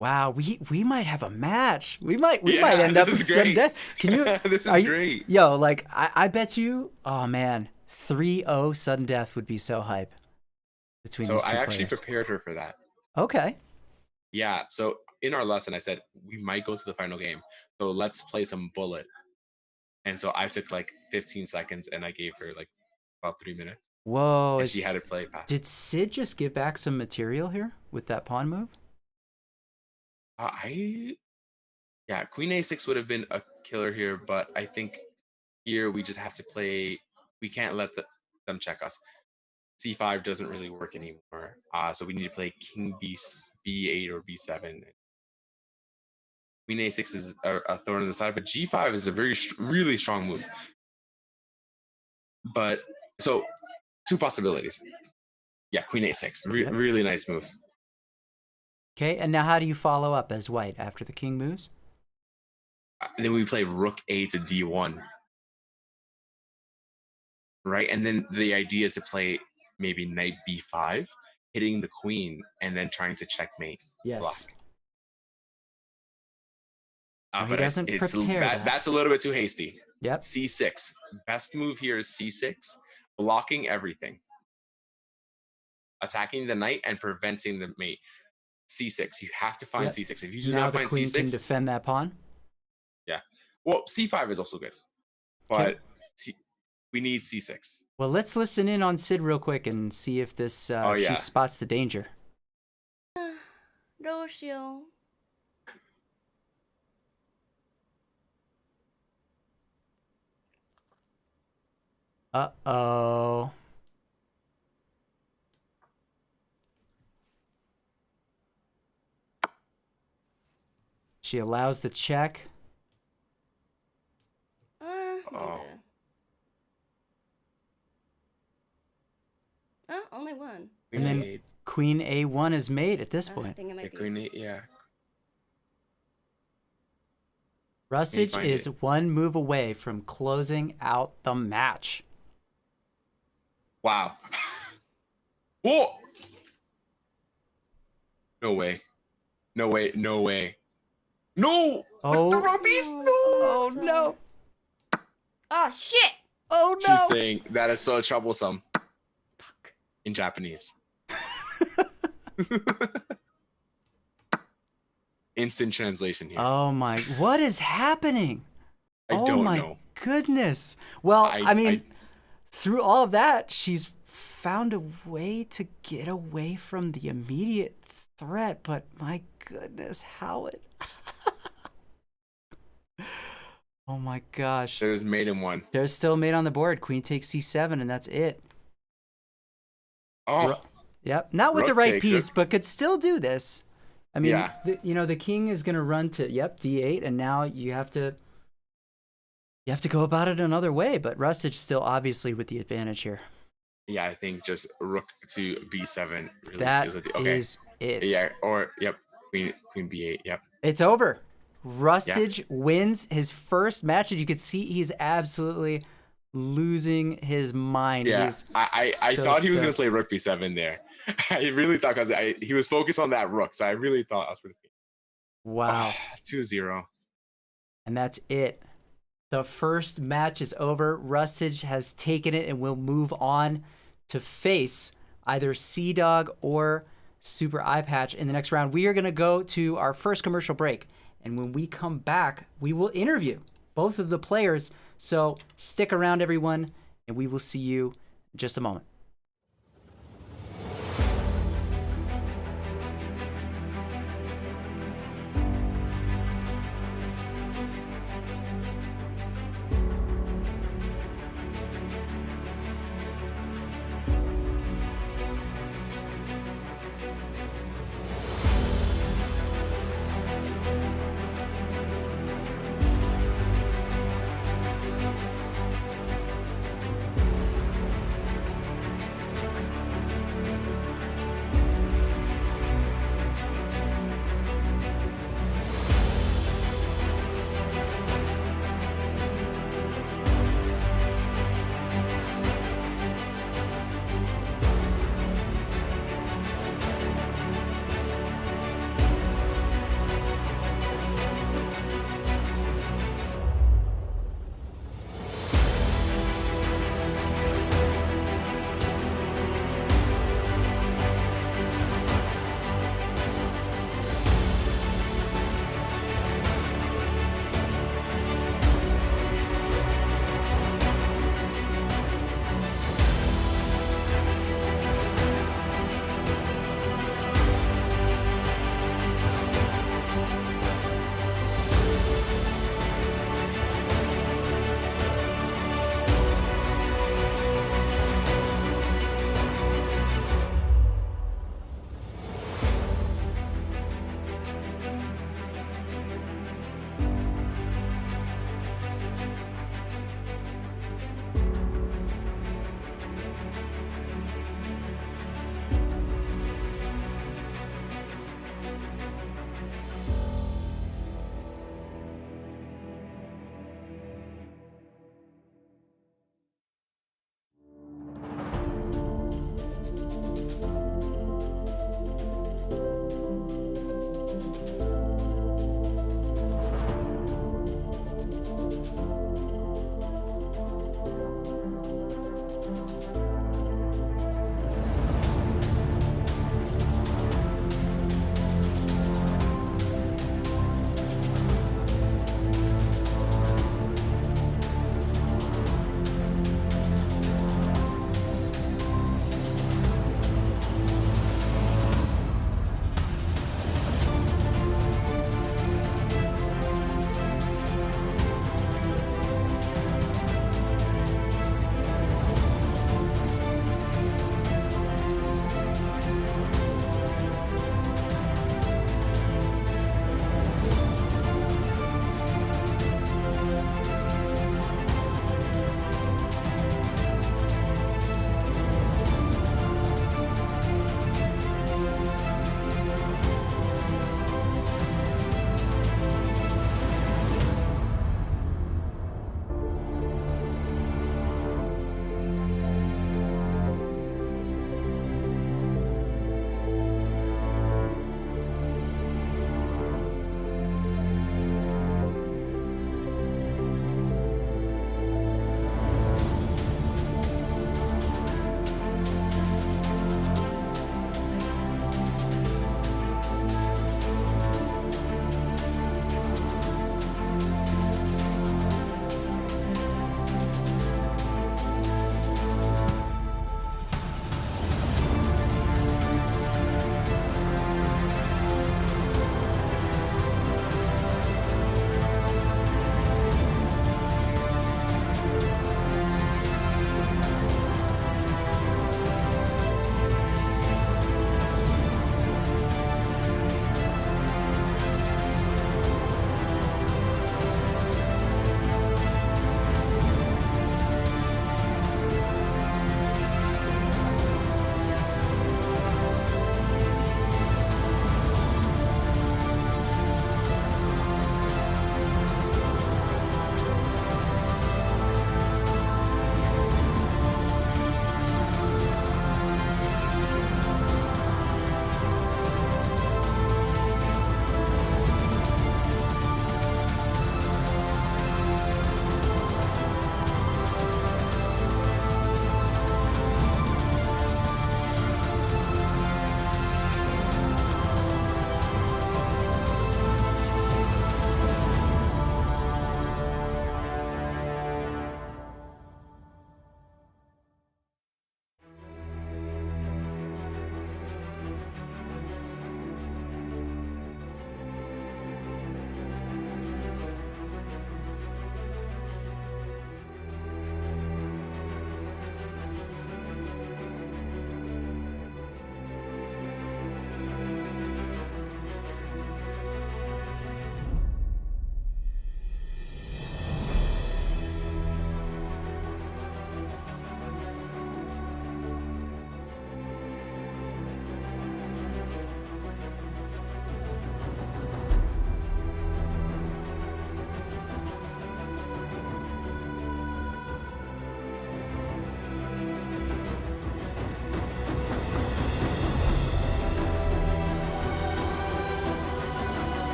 Wow, we might have a match. We might end up with sudden death. Can you? This is great. Yo, like I bet you. Oh man, 3-0 sudden death would be so hype between these two players. I actually prepared her for that. Okay. Yeah. So in our lesson, I said we might go to the final game. So let's play some bullet. And so I took like 15 seconds, and I gave her like about 3 minutes. Whoa! And she had to play fast. Did Sid just give back some material here with that pawn move? Queen A6 would have been a killer here, but I think here we just have to play. We can't let them check us. C5 doesn't really work anymore, so we need to play King B8 or B7. Queen A6 is a thorn in the side, but G5 is a really strong move. But so 2 possibilities. Yeah, Queen A6, really nice move. Okay, and now how do you follow up as white after the king moves? And then we play Rook A to D1. Right? And then the idea is to play maybe Knight B5, hitting the queen, and then trying to checkmate Yes. Black. He doesn't prepare that. That's a little bit too hasty. Yep. C6. Best move here is C6, blocking everything. Attacking the knight and preventing the mate. C6. You have to find C6. If you do not find C6, the queen can defend that pawn. Yeah. Well, C5 is also good, but we need C6. Well, let's listen in on Sid real quick and see if this she spots the danger. どうしよう. Uh-oh. She allows the check. Only one. And then Queen A1 is made at this point. I think it might be. Queen A, yeah. Rustage is 1 move away from closing out the match. Wow. Whoa! No way. No way. No way. No! Oh. With the rubies? No! Oh, no. Oh, shit! Oh, no. She's saying that is so troublesome. Fuck. In Japanese. Instant translation here. Oh, my. What is happening? I Oh don't my know. goodness. Well, I mean, I through all of that, she's found a way to get away from the immediate threat, but my goodness, how it. Oh my gosh. there's mate in one. There's still mate on the board. Queen takes c7, and that's it. Oh, Yep. Not with the Rook right takes piece, it. but could still do this. I mean, Yeah. the king is going to run to, d8, and now you have to go about it another way, but Rustage still obviously with the advantage here. yeah. I think just rook to b7 really That seals it. Okay. is it. Yeah. Or queen b8. Yep. It's over. Rustage wins his first match, and you could see he's absolutely losing his mind. Yeah. He's I so thought he was gonna stoked. play rook b7 there. I really thought because he was focused on that rook, so I really thought I was pretty. Wow. 2-0. And that's it. The first match is over. Rustage has taken it and will move on to face either Sea Dog or Super Eye Patch in the next round. We are going to go to our first commercial break. And when we come back, we will interview both of the players. So stick around, everyone, and we will see you in just a moment.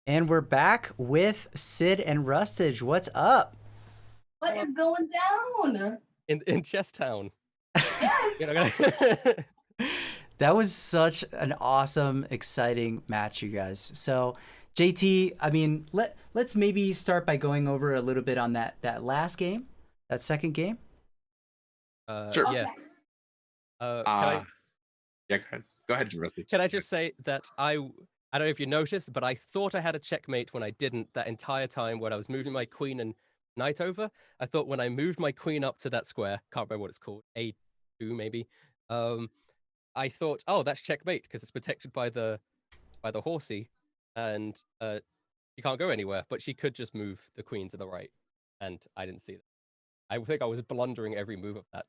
And we're back with Sid and Rustage. What's up? What is going down? In Chess Town. Yes. You know, That was such an awesome, exciting match, you guys. So, JT, I mean, let's maybe start by going over a little bit on that last game, that second game. Sure. Yeah. Yeah, go ahead, Rusty. Can I just say that I don't know if you noticed, but I thought I had a checkmate when I didn't that entire time when I was moving my queen and knight over. I thought when I moved my queen up to that square, can't remember what it's called, A2 maybe. I thought, oh, that's checkmate because it's protected by the horsey, and she can't go anywhere. But she could just move the queen to the right, and I didn't see that. I think I was blundering every move of that.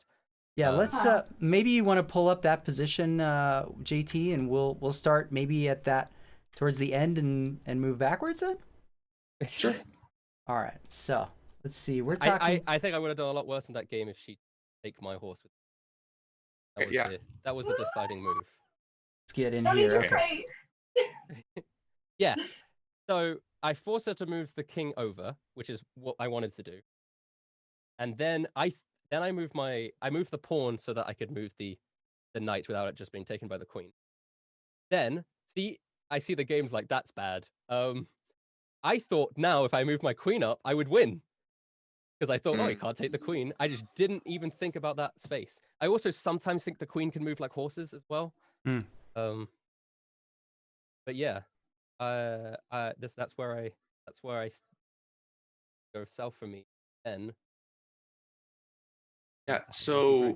Yeah, let's maybe you want to pull up that position, JT, and we'll start maybe at that towards the end and move backwards then. Sure. All right. So let's see. We're talking. I think I would have done a lot worse in that game if she'd take my horse with. That was the deciding move. Let's get in Don't here. need your Okay. praise. Yeah. So I forced her to move the king over, which is what I wanted to do. And then I moved the pawn so that I could move the knight without it just being taken by the queen. Then I see the game's like that's bad. I thought now if I moved my queen up, I would win. Because I thought, oh, he can't take the queen. I just didn't even think about that space. I also sometimes think the queen can move like horses as well. But yeah, that's where I go south for me. Then Yeah, so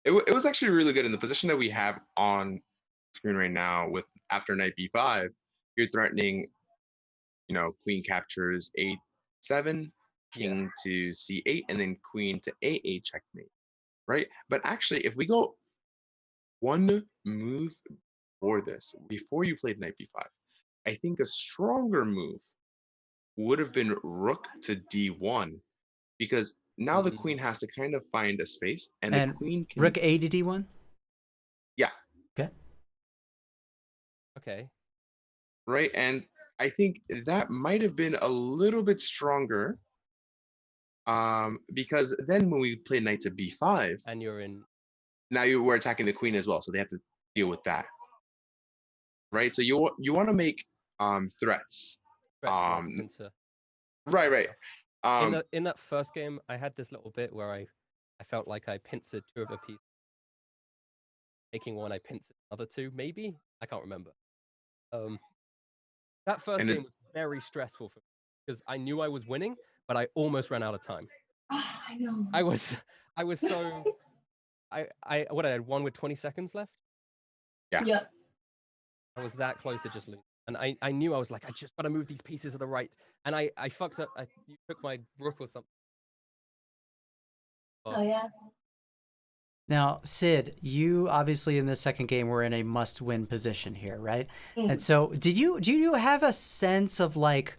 it was actually really good in the position that we have on screen right now. With after knight b5, you're threatening, queen captures a7, king to c8, and then queen to a8 checkmate, right? But actually, if we go one move for this, before you played knight b5, I think a stronger move would have been rook to d1, because now the queen has to kind of find a space, and the queen can... Rook A to d1? Yeah. Okay. Right, and I think that might have been a little bit stronger, because then when we play knight to b5, and you're in... Now you were attacking the queen as well, so they have to deal with that. Right, so you want to make threats. Right. In that first game, I had this little bit where I felt like I pincered two of a piece. Taking one, I pincered another two, maybe? I can't remember. That first game was very stressful for me because I knew I was winning, but I almost ran out of time. Oh, I know. I was so... I had one with 20 seconds left? Yeah. Yep. I was that close to just losing. And I knew I was like, I just got to move these pieces to the right. And I fucked up. You took my rook or something. Oh, yeah. Now, Sid, you obviously in the second game were in a must-win position here, right? And so do you have a sense of like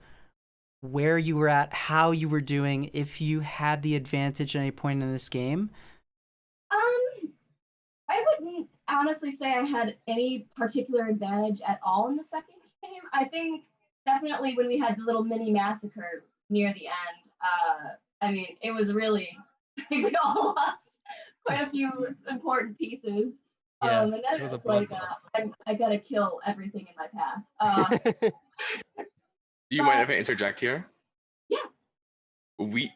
where you were at, how you were doing, if you had the advantage at any point in this game? I wouldn't honestly say I had any particular advantage at all in the second game. I think definitely when we had the little mini massacre near the end, I mean, it was really, we all lost quite a few important pieces. And then it was like, I gotta kill everything in my path. Do you mind if I interject here? Yeah.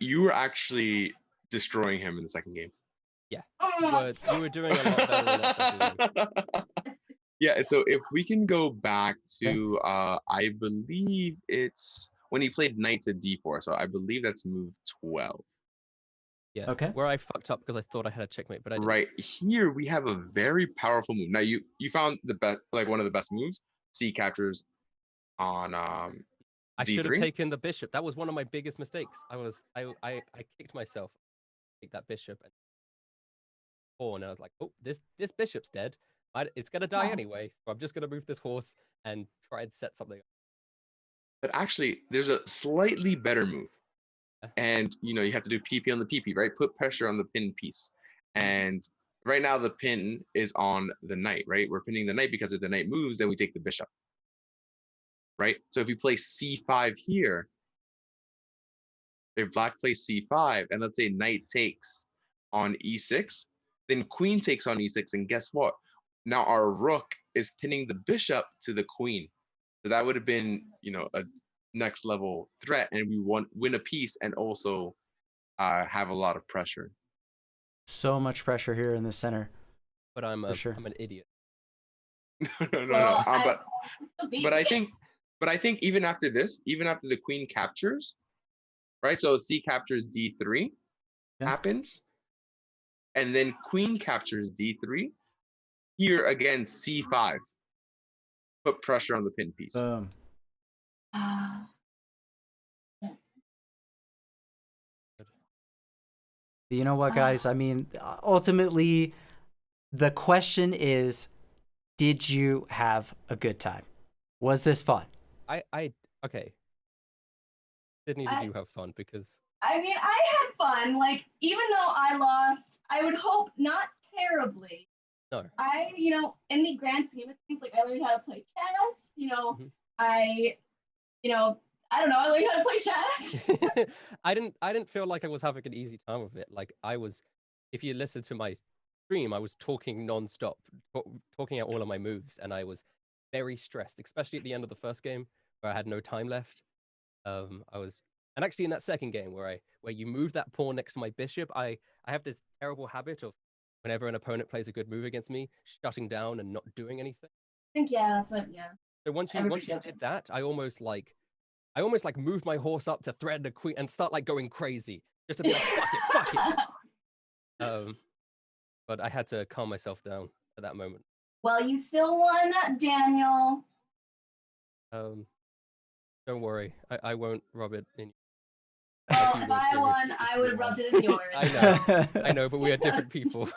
You were actually destroying him in the second game. Yeah, you were doing a lot better in that second game. Yeah, so if we can go back to, I believe it's when he played knight to d4, so I believe that's move 12. Yeah. Okay. Where I fucked up because I thought I had a checkmate, but I didn't. Right here we have a very powerful move. Now you found the best, like one of the best moves. C captures on I should have taken the bishop. That was one of my biggest mistakes. I kicked myself. Take that bishop and I was like, oh, this bishop's dead. It's gonna die anyway, so I'm just gonna move this horse and try and set something up. But actually, there's a slightly better move. And you have to do PP on the PP, right? Put pressure on the pin piece. And right now the pin is on the knight, right? We're pinning the knight because if the knight moves, then we take the bishop. right? So if you play c5 here, if black plays c5, and let's say knight takes on e6, then queen takes on e6, and guess what? Now our rook is pinning the bishop to the queen. So that would have been, a next level threat, and we win a piece and also have a lot of pressure. So much pressure here in the center. But I'm sure. I'm an idiot. no. Well, But I think even after this, even after the queen captures, right? So c captures d3 happens, and then queen captures d3. Here again, c5. Put pressure on the pin piece. You know what, guys? I mean, ultimately, the question is, did you have a good time? Was this fun? Okay. Sydney, did you have fun? Because I mean, I had fun. Like, even though I lost, I would hope not terribly. No. In the grand scheme of things, like I learned how to play chess. I don't know. I learned how to play chess. I didn't feel like I was having an easy time with it. Like I was, if you listen to my stream, I was talking nonstop, talking out all of my moves, and I was very stressed, especially at the end of the first game where I had no time left. And actually in that second game where you move that pawn next to my bishop, I have this terrible habit of whenever an opponent plays a good move against me, shutting down and not doing anything. I think that's what. So once you did that, I almost moved my horse up to threaten the queen and start like going crazy, just to be like, fuck it. But I had to calm myself down at that moment. Well, you still won, Daniel. Don't worry, I won't rub it in. Well, if I won, I would have rubbed it in yours. I know, but we are different people.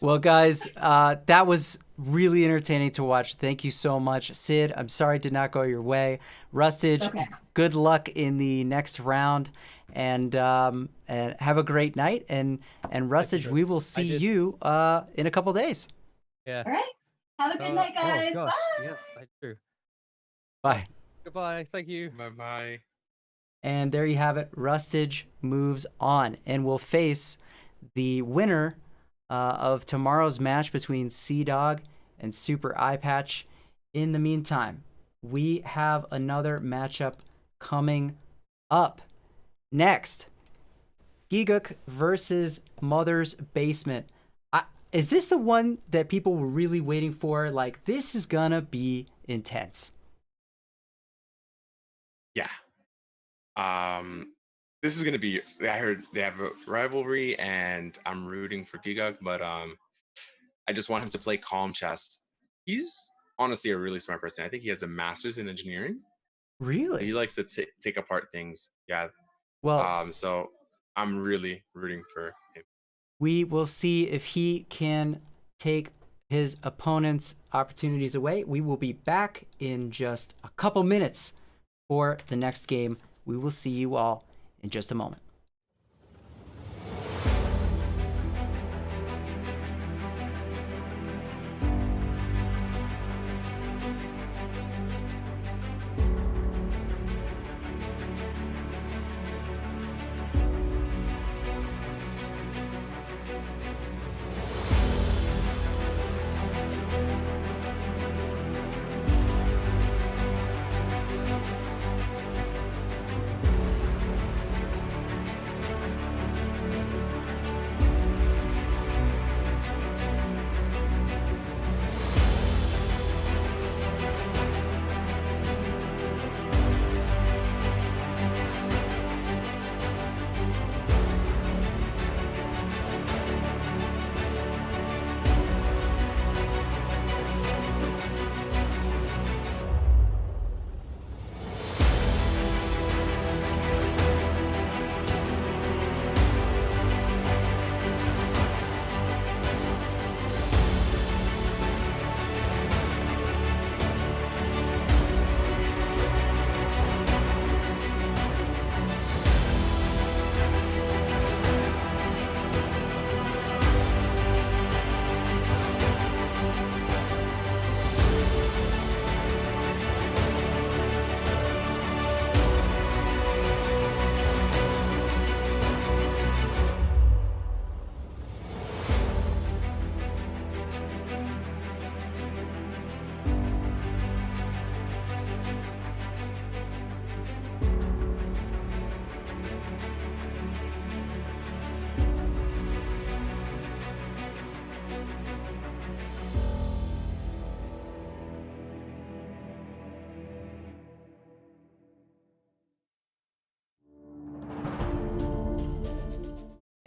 Well, guys, that was really entertaining to watch. Thank you so much. Sid, I'm sorry it did not go your way. Rustage, good luck in the next round, and have a great night. And Rustage, we will see you in a couple days. Yeah. All right. Have a good night, guys. Oh gosh, Bye. yes, I do. Bye. Goodbye. Thank you. Bye-bye. And there you have it. Rustage moves on and will face the winner of tomorrow's match between Sea-Dog and Super Eye Patch. In the meantime, we have another matchup coming up. Next, Gigguk versus Mother's Basement. Is this the one that people were really waiting for? Like, this is gonna be intense. Yeah. This is gonna be. I heard they have a rivalry, and I'm rooting for Gigguk, but I just want him to play calm chess. He's honestly a really smart person. I think he has a master's in engineering. Really? He likes to take apart things. Yeah. Well, so I'm really rooting for him. We will see if he can take his opponent's opportunities away. We will be back in just a couple minutes for the next game. We will see you all in just a moment.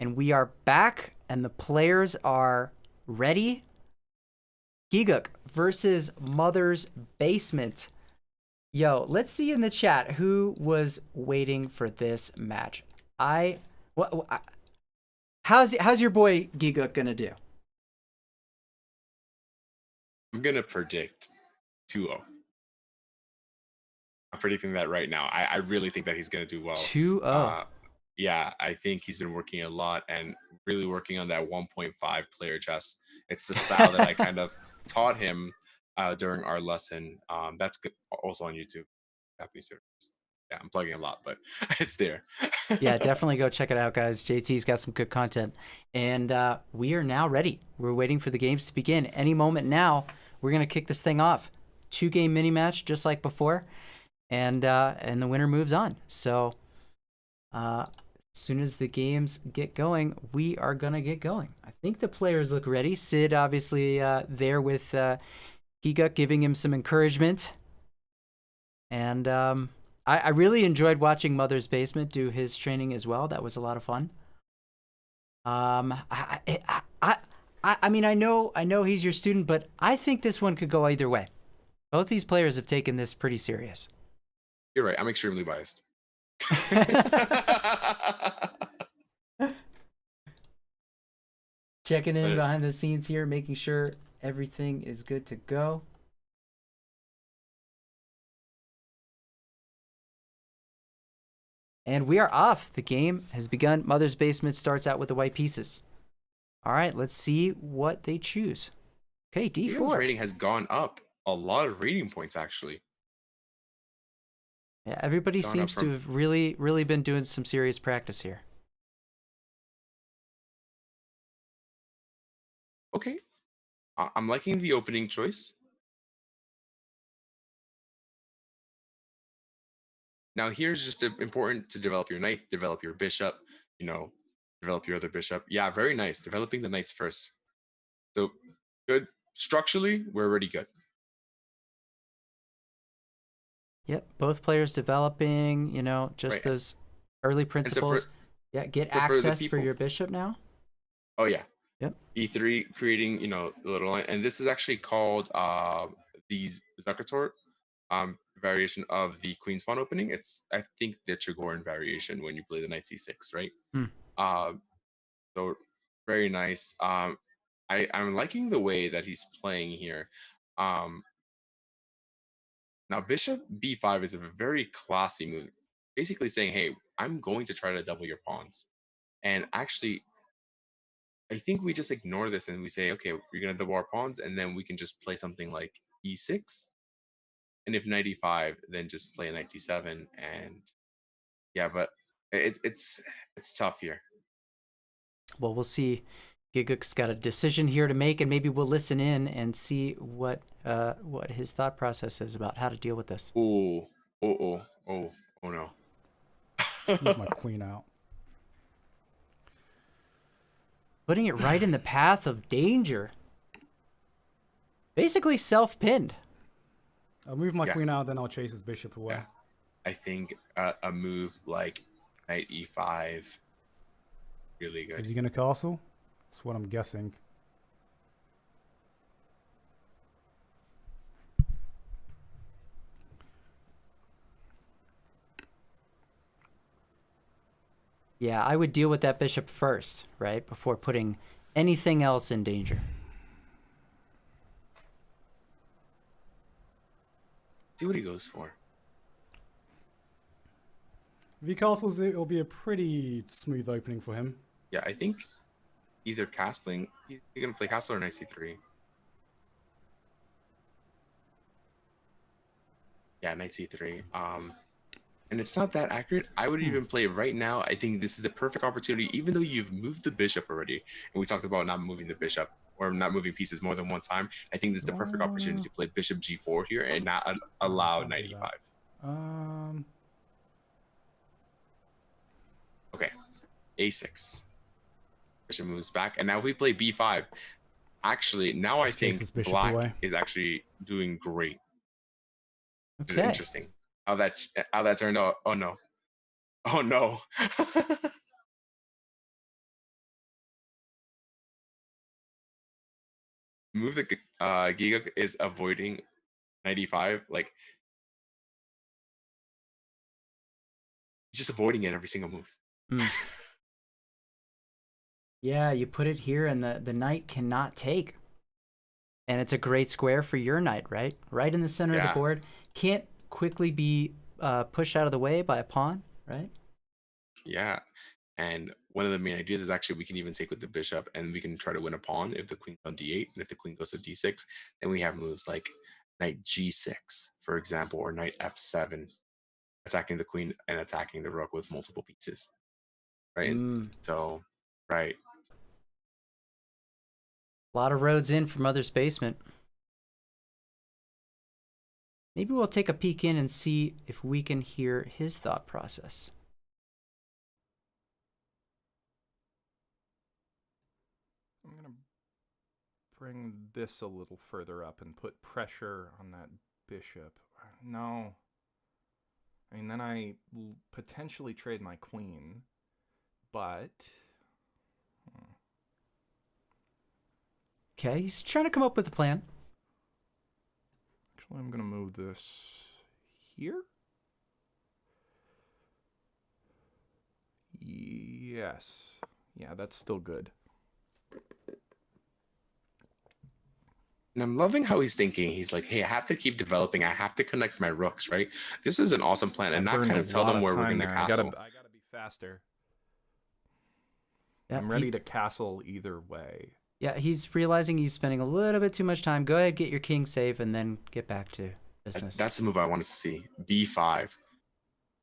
and we are back, and the players are ready. Gigguk versus Mother's Basement. Yo, let's see in the chat who was waiting for this match. How's your boy Gigguk gonna do? I'm gonna predict 2-0. I'm predicting that right now. I really think that he's gonna do well. 2-0. Yeah, I think he's been working a lot and really working on that 1.5 player chess. It's the style that I kind of taught him during our lesson. That's also on YouTube. Japanese series. Yeah, I'm plugging a lot, but it's there. Yeah, definitely go check it out, guys. JT's got some good content. And we are now ready. We're waiting for the games to begin. Any moment now, we're going to kick this thing off. 2-game mini match, just like before. And the winner moves on. So as soon as the games get going, we are going to get going. I think the players look ready. Sid, obviously, there with Gigguk, giving him some encouragement. And I really enjoyed watching Mother's Basement do his training as well. That was a lot of fun. I mean, I know he's your student, but I think this one could go either way. Both these players have taken this pretty serious. You're right. I'm extremely biased. Checking in behind the scenes here, making sure everything is good to go. And we are off. The game has begun. Mother's Basement starts out with the white pieces. All right, let's see what they choose. Okay, D4. Rating has gone up a lot of rating points, actually. Yeah, everybody seems to have really been doing some serious practice here. Okay. I'm liking the opening choice. Now, here's just important to develop your knight, develop your bishop, develop your other bishop. Yeah, very nice. Developing the knights first. So, good. Structurally, we're already good. Yep, both players developing, just Right. those early principles. Yeah, get access for your bishop now. Oh, yeah. Yep. E3 creating, the little line. And this is actually called the Zuckertort variation of the queen spawn opening. I think the Chigorin variation when you play the knight c6, right? So very nice. I'm liking the way that he's playing here. Now bishop b5 is a very classy move, basically saying, hey, I'm going to try to double your pawns. And actually, I think we just ignore this and we say, okay, we're going to double our pawns, and then we can just play something like e6. And if knight e5, then just play a knight d7. And yeah, but it's tough here. Well, we'll see. Gigguk's got a decision here to make, and maybe we'll listen in and see what his thought process is about how to deal with this. Oh no. Move my queen out. Putting it right in the path of danger. Basically self-pinned. I'll move my queen out, then I'll chase his bishop away. Yeah. I think a move like knight e5, really good. Is he going to castle? That's what I'm guessing. Yeah, I would deal with that bishop first, right? Before putting anything else in danger. See what he goes for. If he castles, it'll be a pretty smooth opening for him. Yeah, I think either castling, he's going to play castle or knight c3. Yeah, knight c3. And it's not that accurate. I would even play it right now. I think this is the perfect opportunity, even though you've moved the bishop already. And we talked about not moving the bishop or not moving pieces more than one time. I think this is the perfect opportunity to play bishop g4 here and not allow knight e5. Okay, a6. Bishop moves back. And now if we play b5, actually, now I think black is actually doing great. Which is interesting. How that turned out. Oh no. move that Gigguk is avoiding 95, like he's just avoiding it every single move. Mm. Yeah, you put it here, and the knight cannot take. And it's a great square for your knight, right? Right in the center of the Yeah. board. Can't quickly be pushed out of the way by a pawn, right? Yeah. And one of the main ideas is actually we can even take with the bishop and we can try to win a pawn if the queen's on d8. And if the queen goes to d6, then we have moves like knight g6, for example, or knight f7, attacking the queen and attacking the rook with multiple pieces. Right. Mm. So, right. A lot of roads in from Mother's Basement. Maybe we'll take a peek in and see if we can hear his thought process. I'm going to bring this a little further up and put pressure on that bishop. No. I mean, then I potentially trade my queen, but... Okay, he's trying to come up with a plan. Actually, I'm going to move this here. Yes. Yeah, that's still good. And I'm loving how he's thinking. He's like, hey, I have to keep developing. I have to connect my rooks, right? This is an awesome plan. And not kind of tell them where we're going to castle. I gotta be faster. Yeah, I'm ready to castle either way. Yeah, he's realizing he's spending a little bit too much time. Go ahead, get your king safe, and then get back to business. That's the move I wanted to see. B5.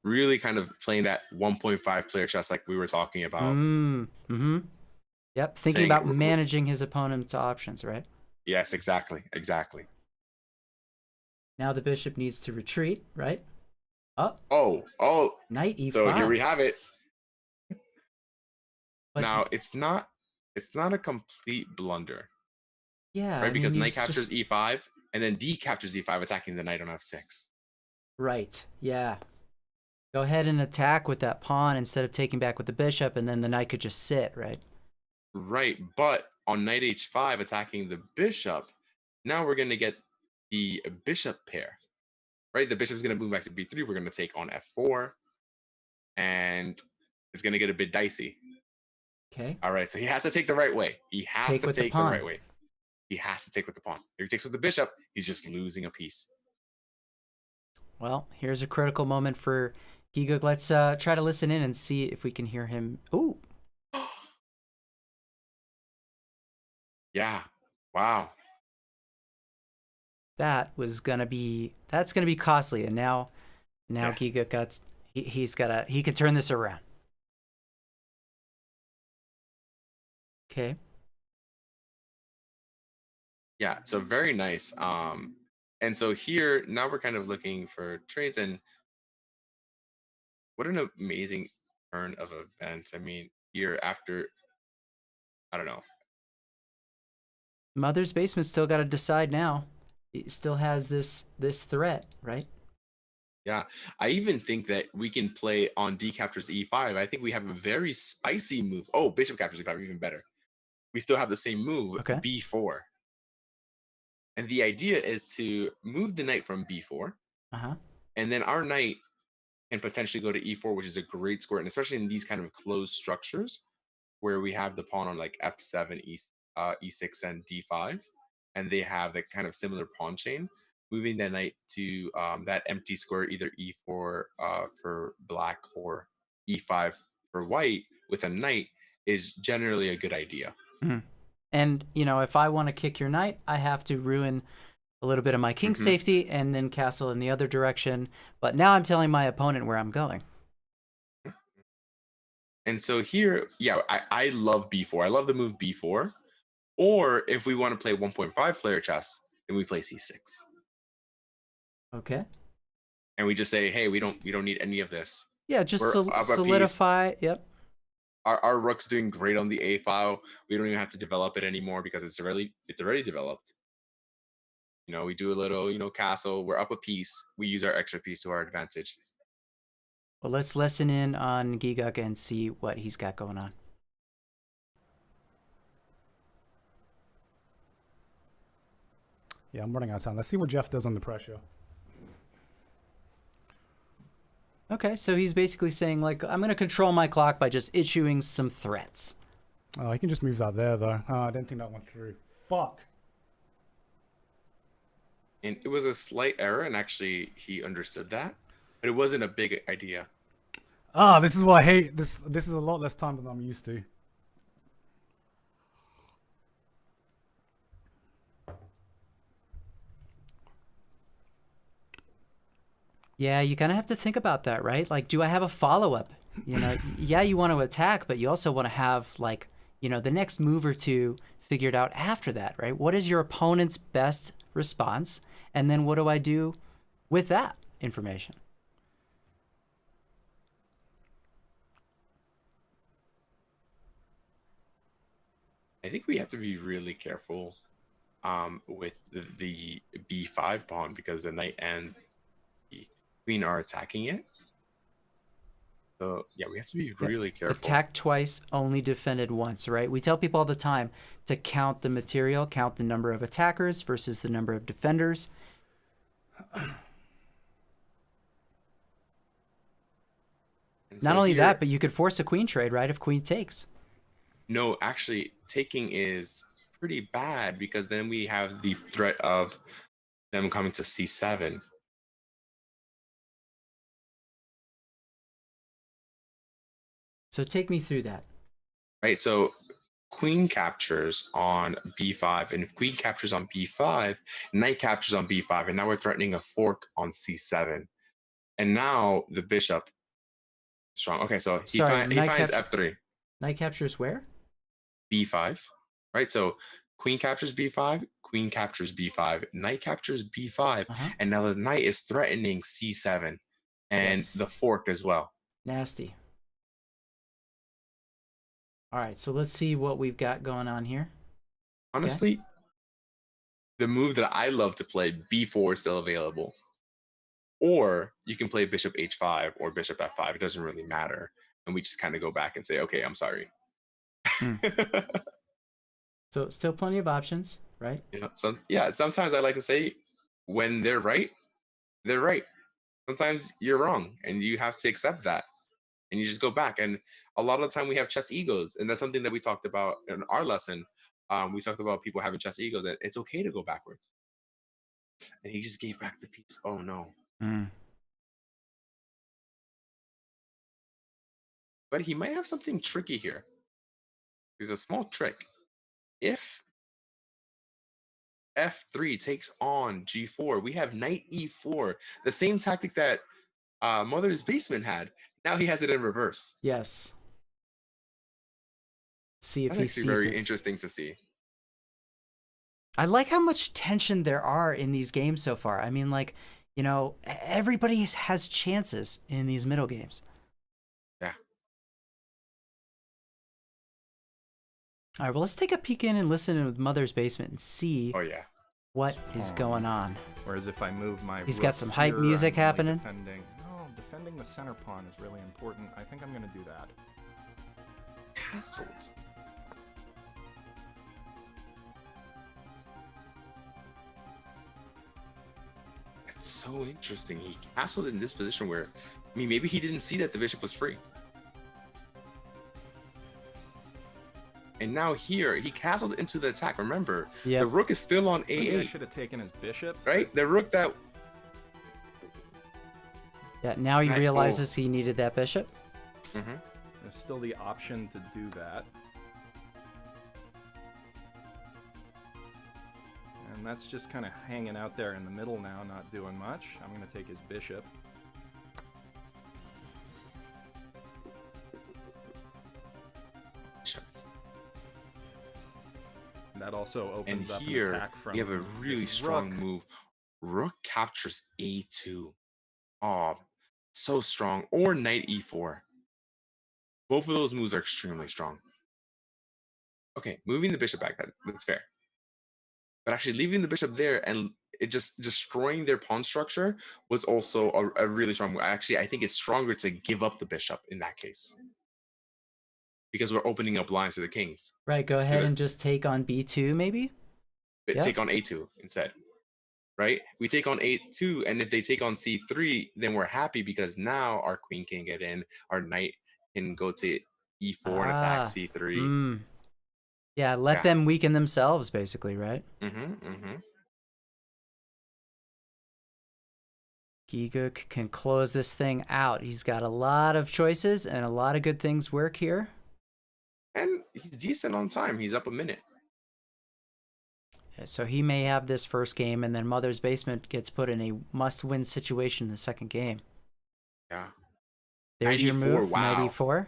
Really kind of playing that 1.5 player chess like we were talking about. Mm-hmm. Yep, thinking about managing his opponent's options, right? Yes, exactly. Exactly. Now the bishop needs to retreat, right? Up. Oh. Knight e5. So here we have it. But now it's not a complete blunder. Yeah. Right? Because knight just captures e5 and then d captures e5, attacking the knight on f6. Right. Yeah. Go ahead and attack with that pawn instead of taking back with the bishop, and then the knight could just sit, right? Right. But on knight h5, attacking the bishop, now we're going to get the bishop pair. Right? The bishop's going to move back to b3. We're going to take on f4. And it's going to get a bit dicey. Okay. All right. So he has to take the right way. He has to take the right way. He has to take with the pawn. If he takes with the bishop, he's just losing a piece. Well, here's a critical moment for Gigguk. Let's try to listen in and see if we can hear him. Ooh. Yeah. Wow. That's gonna be costly. And now yeah. Gigguk he can turn this around. Okay. Yeah, so very nice. And so here now we're kind of looking for trades, and what an amazing turn of events. I mean, here after, I don't know. Mother's Basement still got to decide now. It still has this threat, right? Yeah, I even think that we can play on d captures e5. I think we have a very spicy move. Oh, bishop captures e5, even better. We still have the same move, okay. b4. And the idea is to move the knight from b4. And then our knight can potentially go to e4, which is a great square. And especially in these kind of closed structures where we have the pawn on like f7, e6, and d5. And they have the kind of similar pawn chain. Moving the knight to that empty square, either e4 for black or e5 for white with a knight, is generally a good idea. Mm. And, if I want to kick your knight, I have to ruin a little bit of my king safety and then castle in the other direction. But now I'm telling my opponent where I'm going. And so here, yeah, I love b4. I love the move b4. Or if we want to play 1.5 player chess, then we play c6. Okay. And we just say, hey, we don't need any of this. Yeah, just solidify. Yep. Our rook's doing great on the a file. We don't even have to develop it anymore because it's already developed. We do a little, castle. We're up a piece. We use our extra piece to our advantage. Well, let's listen in on Gigguk and see what he's got going on. Yeah, I'm running out of time. Let's see what Jeff does under pressure. Okay, so he's basically saying, like, I'm going to control my clock by just issuing some threats. Oh, he can just move that there, though. Oh, I didn't think that went through. Fuck. And it was a slight error, and actually he understood that, but it wasn't a big idea. Ah, this is what I hate. This is a lot less time than I'm used to. Yeah, you kind of have to think about that, right? Like, do I have a follow-up? You know, yeah, you want to attack, but you also want to have, like, you know, the next move or two figured out after that, right? What is your opponent's best response? And then what do I do with that information? I think we have to be really careful with the b5 pawn, because the knight and the queen are attacking it. So yeah, we have to be really careful. Attack twice, only defended once, right? We tell people all the time to count the material, count the number of attackers versus the number of defenders. Not only that, but you could force a queen trade, right? If queen takes. No, actually, taking is pretty bad, because then we have the threat of them coming to c7. So take me through that. Right, so queen captures on b5, and if queen captures on b5, knight captures on b5, and now we're threatening a fork on c7. And now the bishop is strong. Okay, so he finds f3. Knight captures where? b5, right? So queen captures b5, queen captures b5, knight captures b5, and now the knight is threatening c7 and the fork as well. Nasty. All right, so let's see what we've got going on here. Honestly, the move that I love to play, b4, is still available. Or you can play bishop h5 or bishop f5. It doesn't really matter. And we just kind of go back and say, okay, I'm sorry. So still plenty of options, right? Sometimes I like to say, when they're right, they're right. Sometimes you're wrong, and you have to accept that. And you just go back. And a lot of the time we have chess egos, and that's something that we talked about in our lesson. We talked about people having chess egos, and it's okay to go backwards. And he just gave back the piece. Oh no. But he might have something tricky here. There's a small trick. If f3 takes on g4, we have knight e4, the same tactic that Mother's Basement had. Now he has it in reverse. Yes. See if That's he actually sees very it. interesting to see. I like how much tension there are in these games so far. I mean, like, you know, everybody has chances in these middle games. Yeah. All right, well, let's take a peek in and listen in with Mother's Basement and see what is going on. Whereas if I move my He's got some hype music happening. Defending the center pawn is really important. I think I'm going to do that. Castled. It's so interesting. He castled in this position where, I mean, maybe he didn't see that the bishop was free. And now here, he castled into the attack. Remember, the rook is still on a8. Maybe I should have taken his bishop. Right? The rook that... Yeah, now he realizes he needed that bishop. There's still the option to do that. And that's just kind of hanging out there in the middle now, not doing much. I'm going to take his bishop. That also opens up an attack from... we have a really strong move. Rook captures a2. Oh, so strong. Or knight e4. Both of those moves are extremely strong. Okay, moving the bishop back, that's fair. But actually leaving the bishop there and it just destroying their pawn structure was also a really strong move. Actually, I think it's stronger to give up the bishop in that case, because we're opening up lines to the kings. Right, go ahead and just take on b2 maybe? Take on a2 instead. right? We take on a2, and if they take on c3, then we're happy because now our queen can get in, our knight can go to e4 and attack Ah. c3. Yeah, let Yeah. them weaken themselves, basically, right? Gigguk can close this thing out. He's got a lot of choices and a lot of good things work here. And he's decent on time. He's up a minute. Yeah, so he may have this first game, and then Mother's Basement gets put in a must-win situation in the second game. Yeah. There's your 94, move, wow. 94.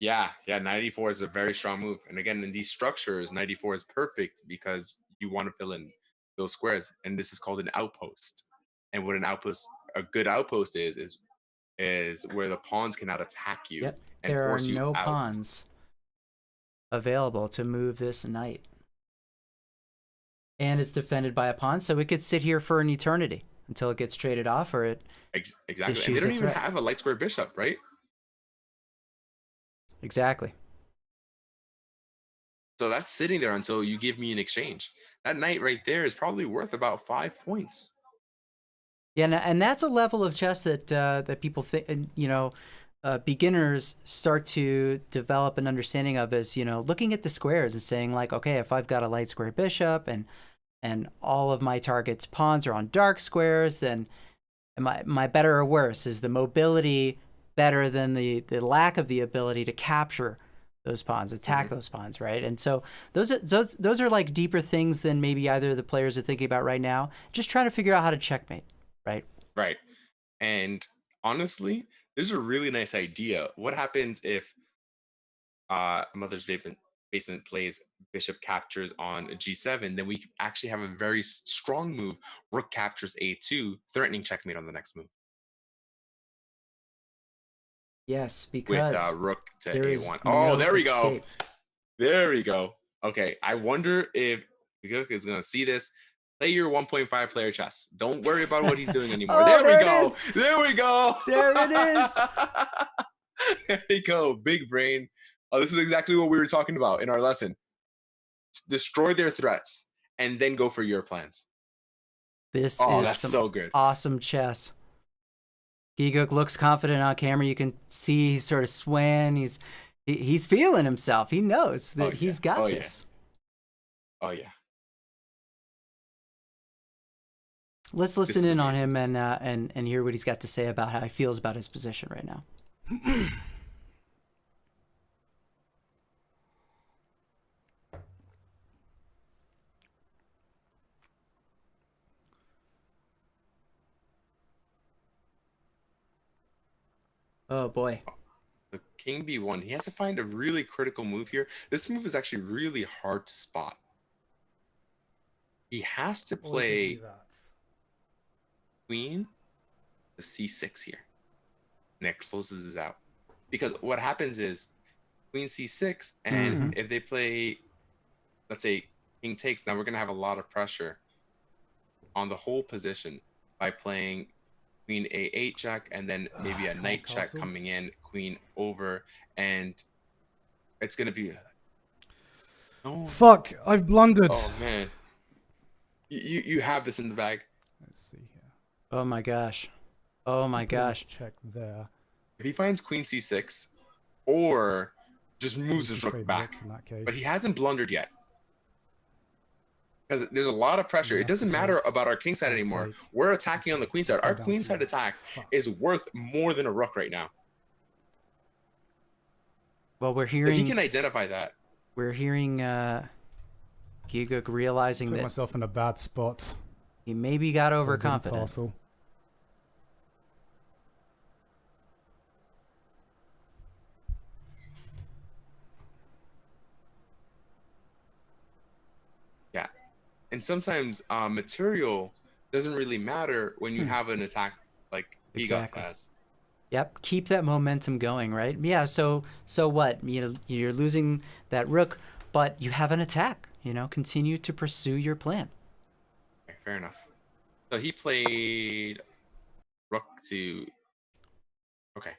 Yeah, 94 is a very strong move. And again, in these structures, 94 is perfect because you want to fill in those squares. And this is called an outpost. And what an outpost, a good outpost is where the pawns cannot attack you Yep. and There are force you no out. pawns available to move this knight. And it's defended by a pawn, so it could sit here for an eternity until it gets traded off or it Exactly. And they issues don't a even threat. have a light square bishop, right? Exactly. So that's sitting there until you give me an exchange. That knight right there is probably worth about 5 points. Yeah, and that's a level of chess that that people think, beginners start to develop an understanding of as, looking at the squares and saying like, okay, if I've got a light square bishop and all of my target's pawns are on dark squares, then am I better or worse? Is the mobility better than the lack of the ability to capture those pawns, attack those pawns, right? And so those are like deeper things than maybe either of the players are thinking about right now. Just trying to figure out how to checkmate, right? Right. And honestly, there's a really nice idea. What happens if Mother's Basement plays bishop captures on g7? Then we actually have a very strong move. Rook captures a2, threatening checkmate on the next move. Yes, With because rook to there is a1. no Oh, there we escape. go. There we go. Okay, I wonder if Gigguk is going to see this. Play your 1.5 player chess. Don't worry about what he's doing anymore. Oh, there we there it go. is. There we go. There it is. There you go. Big brain. Oh, this is exactly what we were talking about in our lesson. Destroy their threats and then go for your plans. This Oh, is that's some so good. awesome chess. Gigguk looks confident on camera. You can see he's sort of swaying. He's feeling himself. He knows that he's got this. Oh yeah. Let's listen in on him and hear what he's got to say about how he feels about his position right now. Oh boy. The king b1. He has to find a really critical move here. This move is actually really hard to spot. He has to play queen to c6 here. And it closes it out. Because what happens is queen c6, and if they play, let's say, king takes, now we're going to have a lot of pressure on the whole position by playing queen a8 check, and then maybe a knight check coming in, queen over, and it's going to be... No. Fuck, I've blundered. Oh, man. You have this in the bag. Let's see here. Oh my gosh. Oh my gosh. Check there. If he finds queen c6 or just moves his rook back, but he hasn't blundered yet. Because there's a lot of pressure. It doesn't matter about our king side anymore. We're attacking on the queen side. Our queen side attack is worth more than a rook right now. Well, we're hearing... If he can identify that. We're hearing Gigguk realizing that... myself in a bad spot. He maybe got overconfident. Yeah. And sometimes material doesn't really matter when you have an attack like Gigguk has. Yep, keep that momentum going, right? Yeah, so what? You're losing that rook, but you have an attack. Continue to pursue your plan. Okay, fair enough. So he played rook to... Okay.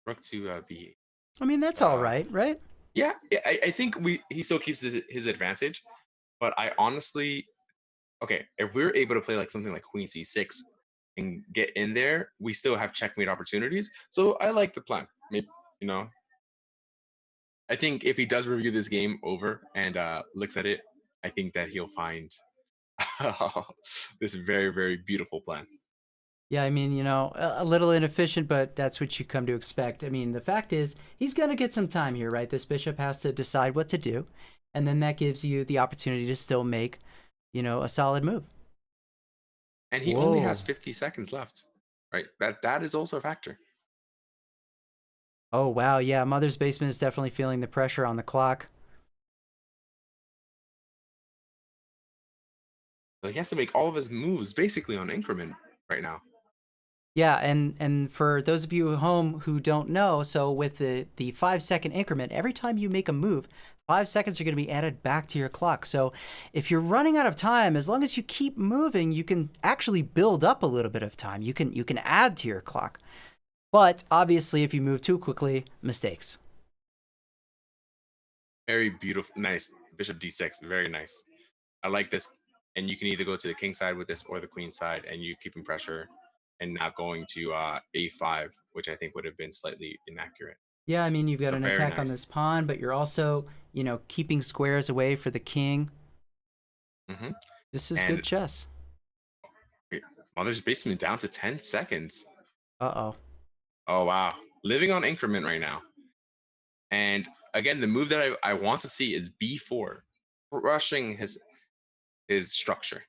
Rook to b8. I mean, that's all right, right? Yeah, I think he still keeps his advantage, But I honestly, okay, if we're able to play like something like Queen C6 and get in there, we still have checkmate opportunities. So I like the plan. Maybe, you know, I think if he does review this game over and looks at it, I think that he'll find this very, very beautiful plan. Yeah, I mean, a little inefficient, but that's what you come to expect. I mean, the fact is, he's going to get some time here, right? This bishop has to decide what to do, and then that gives you the opportunity to still make, a solid move. And he only has Whoa. 50 seconds left, right? That is also a factor. Oh, wow. Yeah, Mother's Basement is definitely feeling the pressure on the clock. So he has to make all of his moves basically on increment right now. Yeah, and for those of you at home who don't know, so with the 5-second increment, every time you make a move, 5 seconds are going to be added back to your clock. So if you're running out of time, as long as you keep moving, you can actually build up a little bit of time. You can add to your clock. But obviously, if you move too quickly, mistakes. Very beautiful, nice. Bishop D6, very nice. I like this. And you can either go to the king side with this or the queen side, and you keeping pressure and not going to A5, which I think would have been slightly inaccurate. Yeah, I mean, you've got So an very attack on nice. this pawn, but you're also, keeping squares away for the king. Mm-hmm. This is And good chess. Mother's Basement down to 10 seconds. Uh-oh. Oh, wow. Living on increment right now. And again, the move that I want to see is B4, crushing his structure.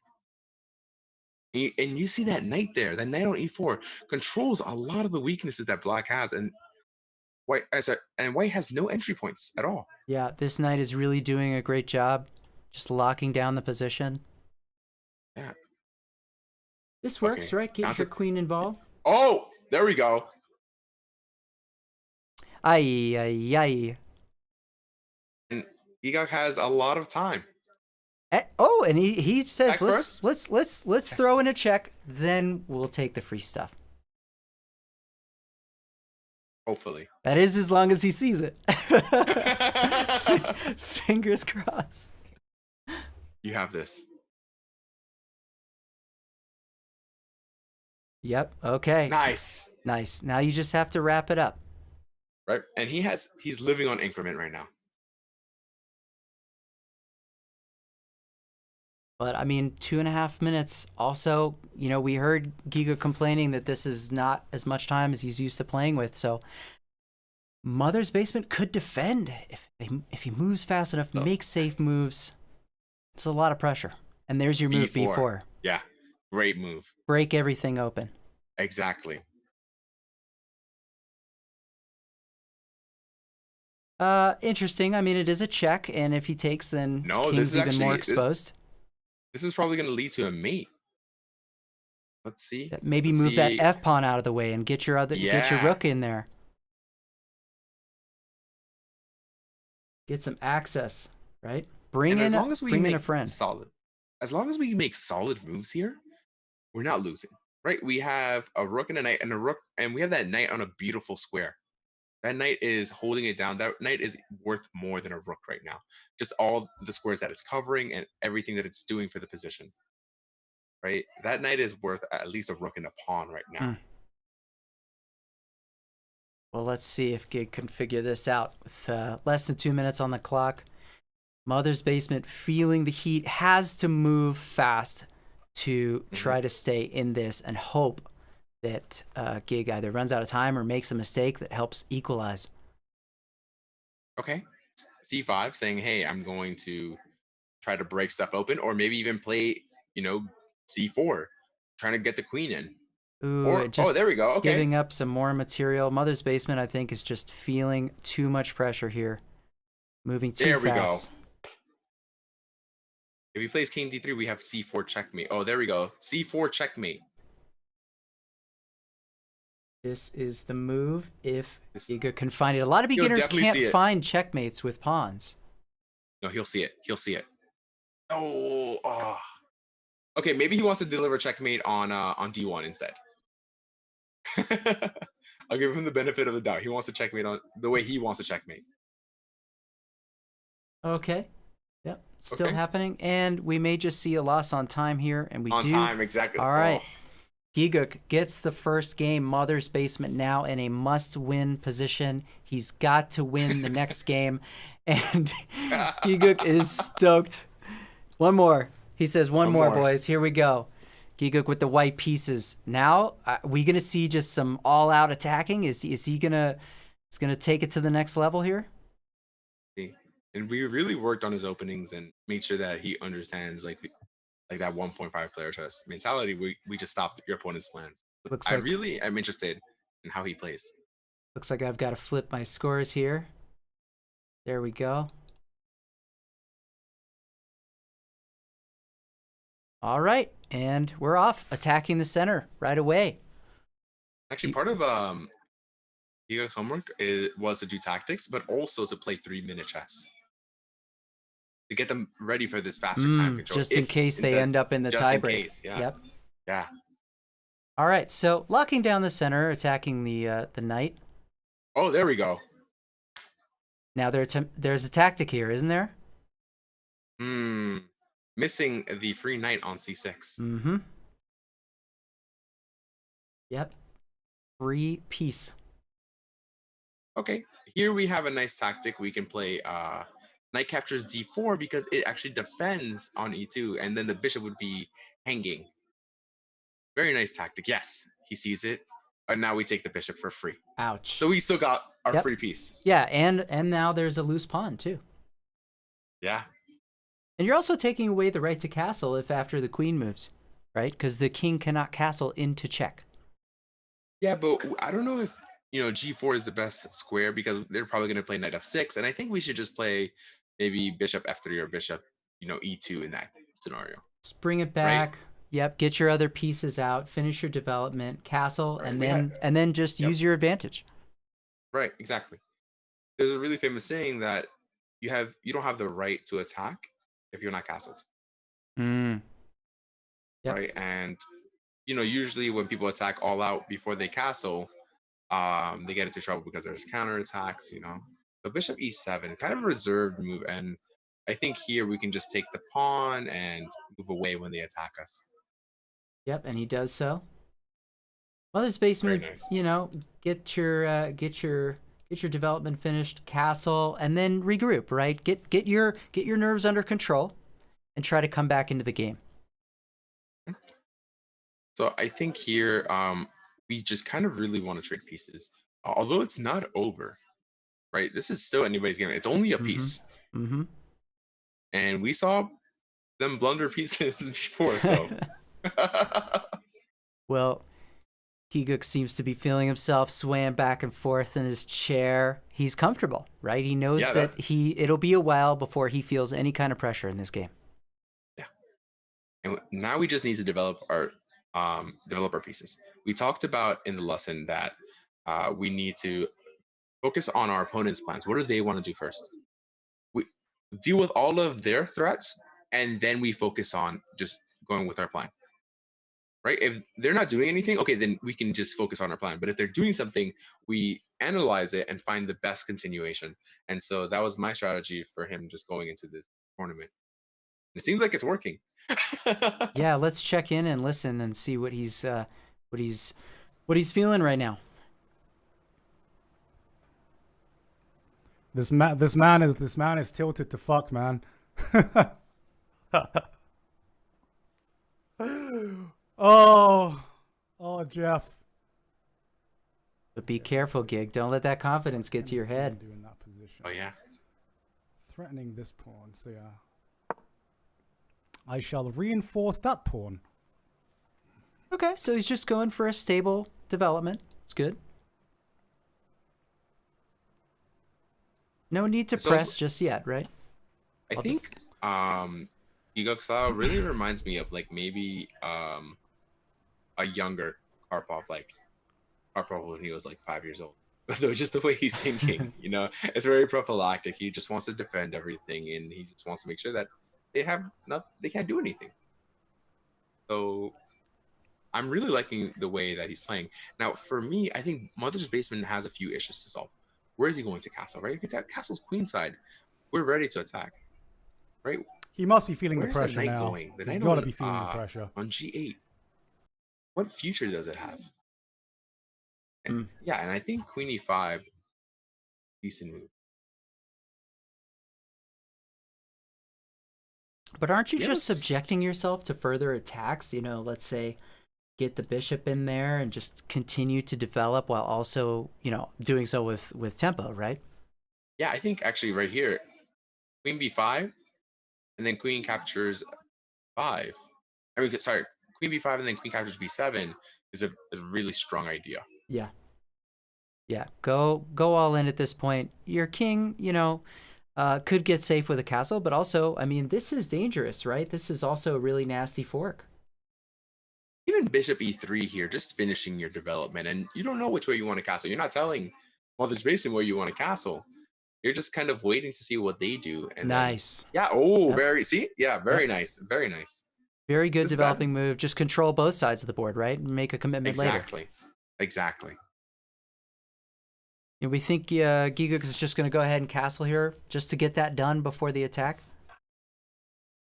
And you see that knight there, that knight on E4 controls a lot of the weaknesses that black has, and white has no entry points at all. Yeah, this knight is really doing a great job just locking down the position. Yeah. This works, Okay. right? Get your queen involved. Oh, there we go. Ay, ay, ay. And Gigguk has a lot of time. Oh, and he says, Back let's throw in a check, then we'll take the free stuff. Hopefully. That is as long as he sees it. Fingers crossed. You have this. Yep. Okay. Nice. Nice. Now you just have to wrap it up. Right? And he's living on increment right now. But I mean, 2.5 minutes. Also, we heard Giga complaining that this is not as much time as he's used to playing with. So Mother's Basement could defend if he moves fast enough, makes safe moves. It's a lot of pressure. And there's your move, B4. Yeah, great move. Break everything open. Exactly. Interesting. I mean, it is a check, and if he takes, then No, king's even more exposed. This is probably going to lead to a mate. Let's see. Maybe move that F pawn out of the way and get your rook in there. Get some access, right? Bring in a friend. Solid. As long as we make solid moves here, we're not losing, right? We have a rook and a knight and a rook, and we have that knight on a beautiful square. That knight is holding it down. That knight is worth more than a rook right now. Just all the squares that it's covering and everything that it's doing for the position, right? That knight is worth at least a rook and a pawn right now. Well, let's see if Gig can figure this out. With less than 2 minutes on the clock, Mother's Basement, feeling the heat, has to move fast to try to stay in this and hope that Gig either runs out of time or makes a mistake that helps equalize. Okay. C5 saying, hey, I'm going to try to break stuff open, or maybe even play, C4, trying to get the queen in. Ooh, there we go. Okay. Giving up some more material. Mother's Basement, I think, is just feeling too much pressure here. Moving too fast. There we go. If he plays king d3, we have c4 checkmate. Oh, there we go. c4 checkmate. This is the move if Giga can find it. A lot of beginners can't find checkmates with pawns. No, he'll see it. He'll see it. Oh. Okay, maybe he wants to deliver checkmate on d1 instead. I'll give him the benefit of the doubt. He wants to checkmate on the way he wants to checkmate. Okay. Yep, still Okay. happening, and we may just see a loss on time here, and we On do. time, exactly. All right. Oh. Gigguk gets the first game. Mother's Basement now in a must-win position. He's got to win the next game, and Gigguk is stoked. One more. He says, one more, boys. Here we go. Gigguk with the white pieces. Now, we gonna see just some all-out attacking? Is he gonna take it to the next level here? And we really worked on his openings and made sure that he understands like that 1.5 player chess mentality. We just stopped your opponent's plans. I'm interested in how he plays. Looks like I've got to flip my scores here. There we go. All right, and we're off, attacking the center right away. Actually, part of Gigguk's homework was to do tactics, but also to play 3-minute chess to get them ready for this faster time control. Just in case they end up in the tiebreak. Yeah. Yep. Yeah. All right, so locking down the center, attacking the knight. Oh, there we go. Now there's a tactic here, isn't there? Missing the free knight on c6. Mm-hmm. Yep. Free piece. Okay, here we have a nice tactic. We can play knight captures d4 because it actually defends on e2, and then the bishop would be hanging. Very nice tactic. Yes, he sees it. And now we take the bishop for free. Ouch. So we still got our free piece. Yeah, and now there's a loose pawn too. Yeah. And you're also taking away the right to castle if after the queen moves, right? Because the king cannot castle into check. Yeah, but I don't know if g4 is the best square because they're probably going to play knight f6, and I think we should just play maybe bishop f3 or bishop e2 in that scenario. Just bring it back. Right? Yep, get your other pieces out, finish your development, castle, right. and then just use your advantage. Right, exactly. There's a really famous saying that you don't have the right to attack if you're not castled. Yep. Right, and usually when people attack all out before they castle, they get into trouble because there's counterattacks. So bishop e7, kind of a reserved move, and I think here we can just take the pawn and move away when they attack us. Yep, and he does so. Mother's Basement, nice. Get your development finished, castle, and then regroup. Right, get your nerves under control, and try to come back into the game. So I think here we just kind of really want to trade pieces, although it's not over. Right, this is still anybody's game. It's only a piece. Mm-hmm. And we saw them blunder pieces before, so. Well, Gigguk seems to be feeling himself swaying back and forth in his chair. He's comfortable, right? He knows that it'll be a while before he feels any kind of pressure in this game. Yeah. And now we just need to develop our pieces. We talked about in the lesson that we need to focus on our opponent's plans. What do they want to do first? We deal with all of their threats, and then we focus on just going with our plan. Right? If they're not doing anything, okay, then we can just focus on our plan. But if they're doing something, we analyze it and find the best continuation. And so that was my strategy for him just going into this tournament. It seems like it's working. Yeah, let's check in and listen and see what he's feeling right now. This man is tilted to fuck, man. Oh, Jeff. But be careful, Gig. Don't let that confidence get to your head. In that position. Oh yeah. Threatening this pawn, so yeah. I shall reinforce that pawn. Okay, so he's just going for a stable development. It's good. No need to press just yet, right? I think Gigguk style really reminds me of like maybe a younger Karpov, like Karpov when he was like 5 years old. Though just the way he's thinking, it's very prophylactic. He just wants to defend everything, and he just wants to make sure that they can't do anything. So I'm really liking the way that he's playing. Now, for me, I think Mother's Basement has a few issues to solve. Where is he going to castle, right? If it's at castle's queenside, we're ready to attack. right? He must be feeling Where's the the pressure knight now. going? The He's knight got to on, be feeling the pressure. on G8. What future does it have? And, Mm. yeah, and I think Queen E5, decent move. But aren't you just Yes. subjecting yourself to further attacks? You know, let's say get the bishop in there and just continue to develop while also, you know, doing so with tempo, right? Yeah, I think actually right here, Queen B5, and then Queen captures 5. I mean, sorry, Queen B5 and then Queen captures B7 is a really strong idea. Yeah. Yeah. Go all in at this point. Your king, you know, could get safe with a castle, but also, I mean, this is dangerous, right? This is also a really nasty fork. Even Bishop E3 here, just finishing your development, and you don't know which way you want to castle. You're not telling Mother's Basement where you want to castle. You're just kind of waiting to see what they do. And Nice. Then, yeah. Oh, Yep. very. See. Yeah. Very Yep. nice. Very nice. Very good This is developing move. Just control both sides of the board, right? And make a commitment later. Exactly. Exactly. And we think Gigguk is just going to go ahead and castle here just to get that done before the attack.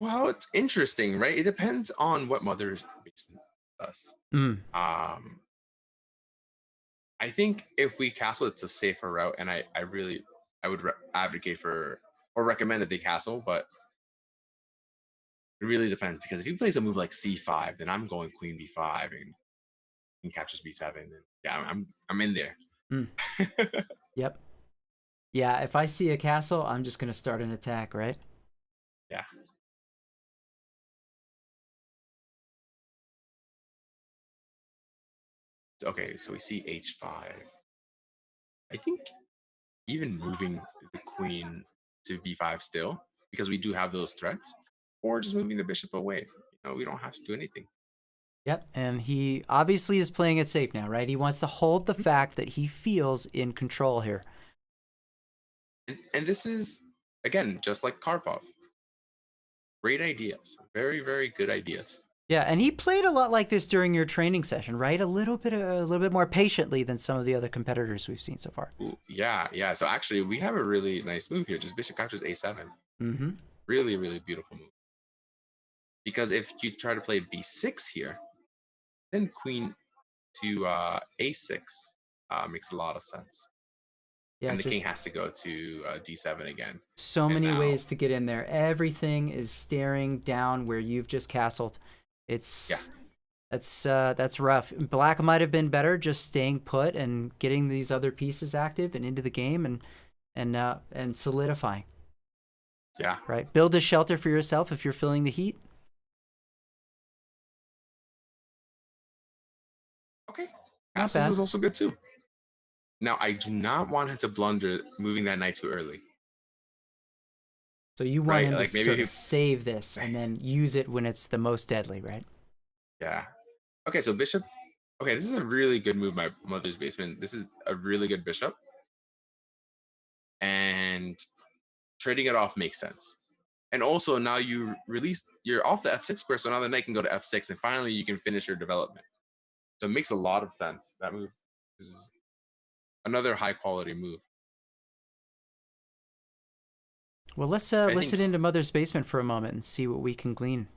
Well, it's interesting, right? It depends on what Mother's Basement does. Mm. I think if we castle, it's a safer route, and I would advocate for or recommend that they castle, but it really depends, because if he plays a move like C5, then I'm going Queen B5 and Queen captures B7. And yeah, I'm in there. Mm. Yep. Yeah, if I see a castle, I'm just going to start an attack, right? Yeah. Okay, so we see H5. I think even moving the queen to B5 still, because we do have those threats, or just moving the bishop away. You know, we don't have to do anything. Yep, and he obviously is playing it safe now, right? He wants to hold the fact that he feels in control here. And this is, again, just like Karpov. Great ideas. Very, very good ideas. Yeah, and he played a lot like this during your training session, right? A little bit more patiently than some of the other competitors we've seen so far. Ooh, yeah. So actually, we have a really nice move here. Just bishop captures A7. Mm-hmm. Really, really beautiful move. Because if you try to play B6 here, then queen to A6 makes a lot of sense. Yeah, and the king has to go to D7 again. So And many now, ways to get in there. Everything is staring down where you've just castled. It's that's rough. Black might have been better just staying put and getting these other pieces active and into the game and solidifying. Yeah. Right. Build a shelter for yourself if you're feeling the heat. Okay. Not Castles bad. is also good too. Now, I do not want him to blunder moving that knight too early. So you want him like to maybe sort of save this and then use it when it's the most deadly, right? Yeah. Okay, so bishop. Okay, this is a really good move by Mother's Basement. This is a really good bishop. And trading it off makes sense. And also now you're off the F6 square, so now the knight can go to F6, and finally you can finish your development. So it makes a lot of sense. That move is another high quality move. Well, let's listen into Mother's Basement for a moment and see what we can glean.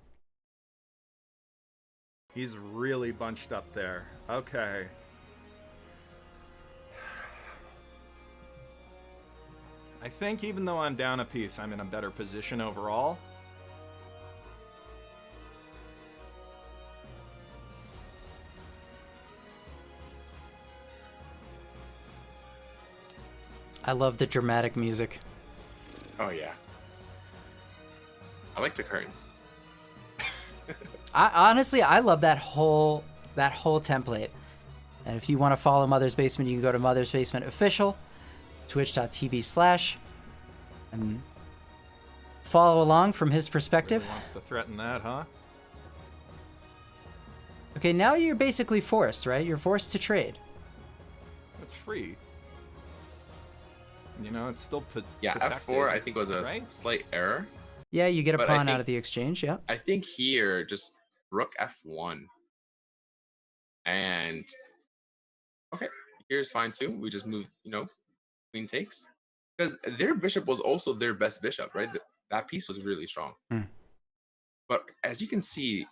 He's really bunched up there. Okay. I think even though I'm down a piece, I'm in a better position overall. I love the dramatic music. Oh yeah. I like the curtains. I love that whole template. And if you want to follow Mother's Basement, you can go to Mother's Basement Official, twitch.tv/ and follow along from his perspective. Really wants to threaten that, huh? Okay, now you're basically forced, right? You're forced to trade. It's free. You know, it's still yeah, protected, F4 I think was a right? slight error. Yeah, you get a pawn out of the exchange, yeah. I think here, just rook F1. And, okay, here's fine too. We just move, queen takes. Because their bishop was also their best bishop, right? that piece was really strong. Hmm. But as you can see,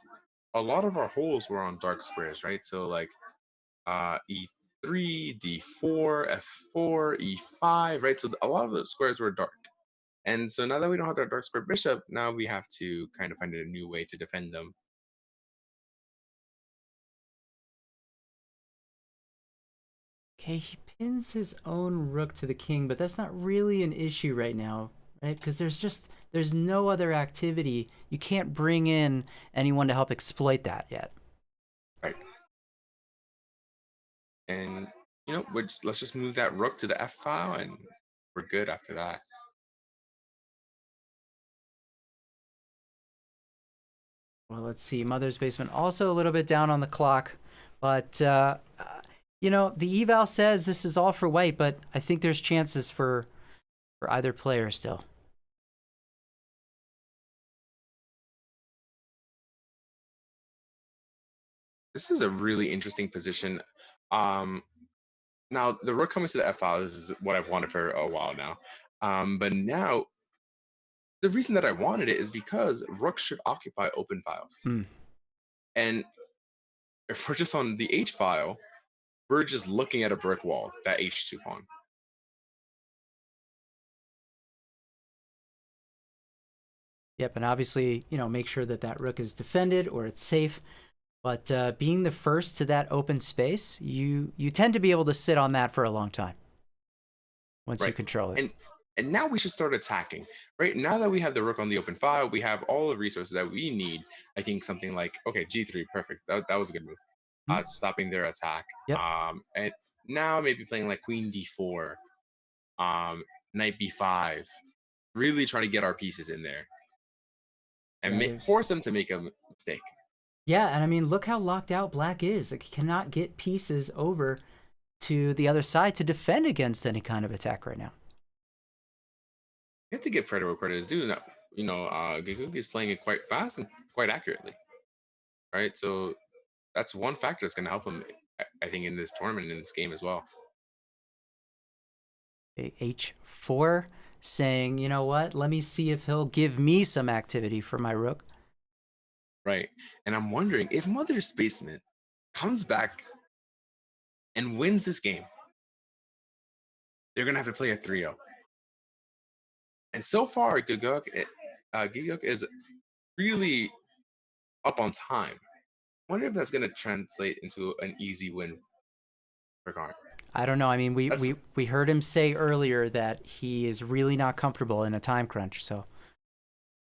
a lot of our holes were on dark squares, right? So like e3, d4, f4, e5, right? So a lot of the squares were dark. And so now that we don't have that dark square bishop, now we have to kind of find a new way to defend them. Okay, he pins his own rook to the king, but that's not really an issue right now, right? Because there's no other activity. You can't bring in anyone to help exploit that yet. Right. And, you know, let's just move that rook to the f file, and we're good after that. Well, let's see. Mother's Basement also a little bit down on the clock, but you know, the eval says this is all for white, but I think there's chances for either player still. This is a really interesting position. Now the rook coming to the f file is what I've wanted for a while now. But now the reason that I wanted it is because rook should occupy open files. Mm. And if we're just on the h file, we're just looking at a brick wall, that h2 pawn. Yep, and obviously, you know, make sure that that rook is defended or it's safe. But being the first to that open space, you tend to be able to sit on that for a long time once you control it. And now we should start attacking, right? Now that we have the rook on the open file, we have all the resources that we need. I think something like, okay, g3, perfect. That was a good move. Stopping their attack. Yep. And now maybe playing like queen d4, knight b5, really try to get our pieces in there and force them to make a mistake. Yeah, and I mean, look how locked out black is. Like, he cannot get pieces over to the other side to defend against any kind of attack right now. You have to give credit where credit is due. You know, Gigguk is playing it quite fast and quite accurately, right? So that's one factor that's going to help him, I think, in this tournament and in this game as well. H4 saying, you know what? Let me see if he'll give me some activity for my rook. Right. And I'm wondering if Mother's Basement comes back and wins this game, they're going to have to play a 3-0. And so far, Gigguk is really up on time. I wonder if that's going to translate into an easy win for Garn. I don't know. I mean, we heard him say earlier that he is really not comfortable in a time crunch. So,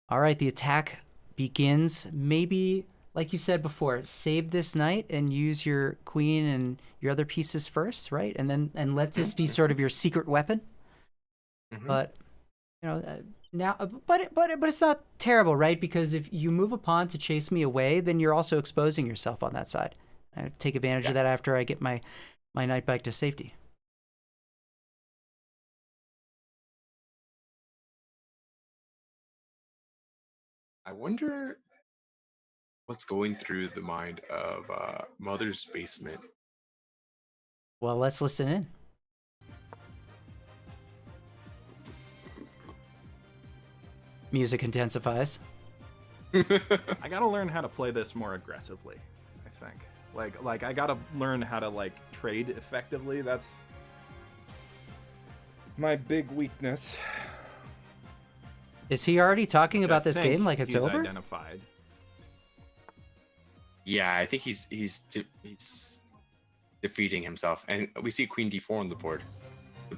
all right, the attack begins. Maybe, like you said before, save this knight and use your queen and your other pieces first, right? And let this be sort of your secret weapon. But you know, now, but it's not terrible, right? Because if you move a pawn to chase me away, then you're also exposing yourself on that side. I take advantage of that after I get my knight back to safety. I wonder what's going through the mind of Mother's Basement. Well, let's listen in. Music intensifies. I gotta learn how to play this more aggressively, I think. Like I gotta learn how to like trade effectively. That's my big weakness. Is he already talking about this game like it's over? Identified. Yeah, I think he's defeating himself, and we see Queen D4 on the board.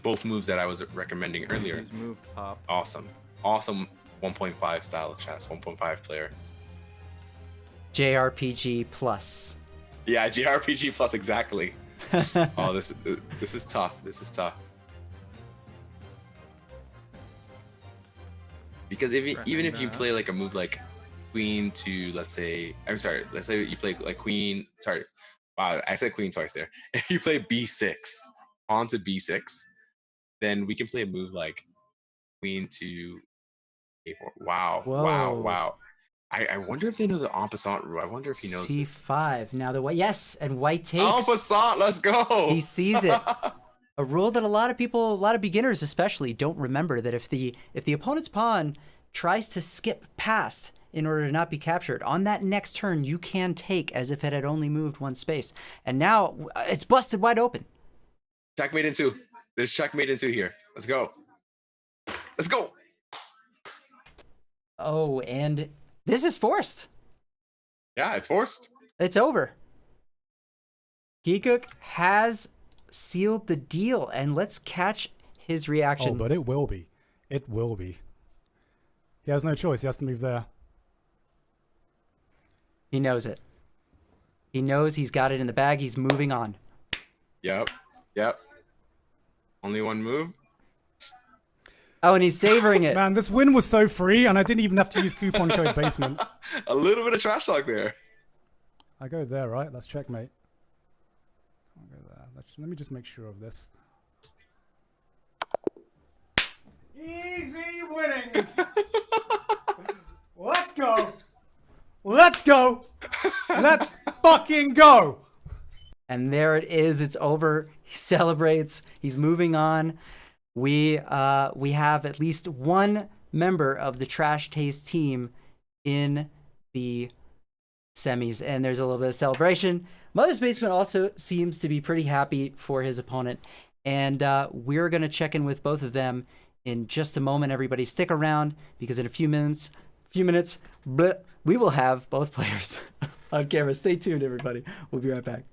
Both moves that I was recommending earlier. He's moved up. Awesome 1.5 style of chess, 1.5 player. JRPG plus. Yeah, JRPG plus, exactly. Oh, this is tough. This is tough. Because even if you play like a move like queen to, let's say you play like queen, wow, I said queen twice there. If you play b6, pawn to b6, then we can play a move like queen to a4. Wow. Whoa. Wow. I wonder if they know the en passant rule. I wonder if he knows C5. This. Now the white, yes, and white takes. En passant, let's go. He sees it. A rule that a lot of beginners especially, don't remember, that if the opponent's pawn tries to skip past in order to not be captured. On that next turn, you can take as if it had only moved one space. And now it's busted wide open. Checkmate in 2. There's checkmate in 2 here. Let's go. Let's go. Oh, and this is forced. Yeah, it's forced. It's over. Gigguk has sealed the deal, and let's catch his reaction. Oh, but it will be. It will be. He has no choice. He has to move there. He knows it. He knows he's got it in the bag. He's moving on. Yep. Only one move. Oh, and he's savoring it. Man, this win was so free, and I didn't even have to use coupon code basement. A little bit of trash talk there. I go there, right? That's checkmate. I'll go there. Let me just make sure of this. Easy winnings. Let's go. Let's go. Let's fucking go. And there it is. It's over. He celebrates. He's moving on. We have at least one member of the Trash Taste team in the semis, and there's a little bit of celebration. Mother's Basement also seems to be pretty happy for his opponent, and we're going to check in with both of them in just a moment. Everybody stick around, because in a few minutes, we will have both players on camera. Stay tuned, everybody. We'll be right back.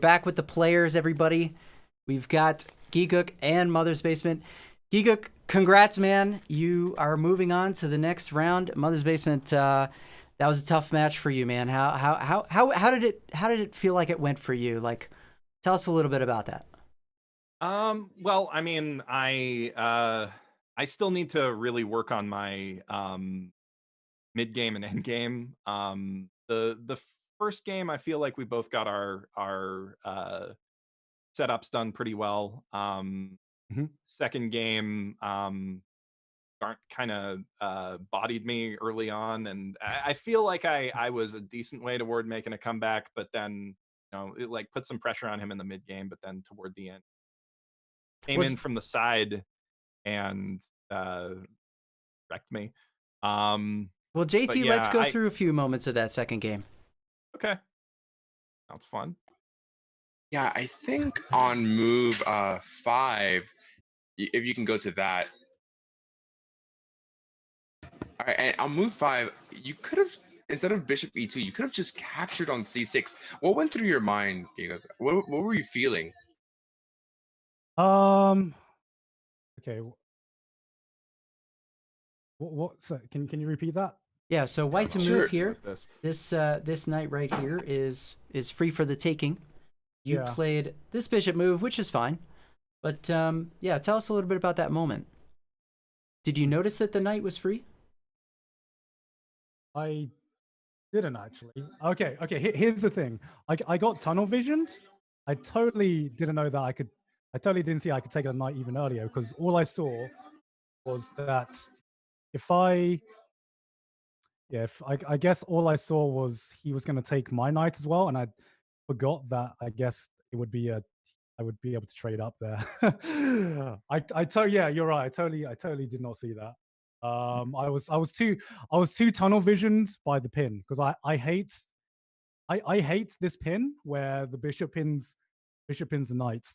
back with the players, everybody. We've got Gigguk and Mother's Basement. Gigguk, congrats, man. You are moving on to the next round. Mother's Basement, that was a tough match for you, man. How did it feel like it went for you? Like, tell us a little bit about that. Well, I mean, I still need to really work on my mid game and end game. The first game, I feel like we both got our setups done pretty well. Second game, kind of bodied me early on, and I feel like I was a decent way toward making a comeback, but then it like put some pressure on him in the mid game, but then toward the end came in from the side and wrecked me. Well, JT, yeah, let's go through a few moments of that second game. Okay, sounds fun. Yeah, I think on move 5, if you can go to that. All right, and on move 5, you could have, instead of bishop e2, you could have just captured on c6. What went through your mind, Gigguk? What were you feeling? Okay. What? So can you repeat that? Yeah, so white to Sure. move here. This knight right here is free for the taking. You played this bishop move, which is fine. But yeah, tell us a little bit about that moment. Did you notice that the knight was free? I didn't actually. Okay. Here's the thing. I got tunnel visioned. I totally didn't know that I could. I totally didn't see I could take a knight even earlier because all I saw was that if I guess all I saw was he was going to take my knight as well, and I forgot that I guess it would be I would be able to trade up there. Yeah, you're right. I totally did not see that. I was too tunnel visioned by the pin because I hate this pin where the bishop pins the knight.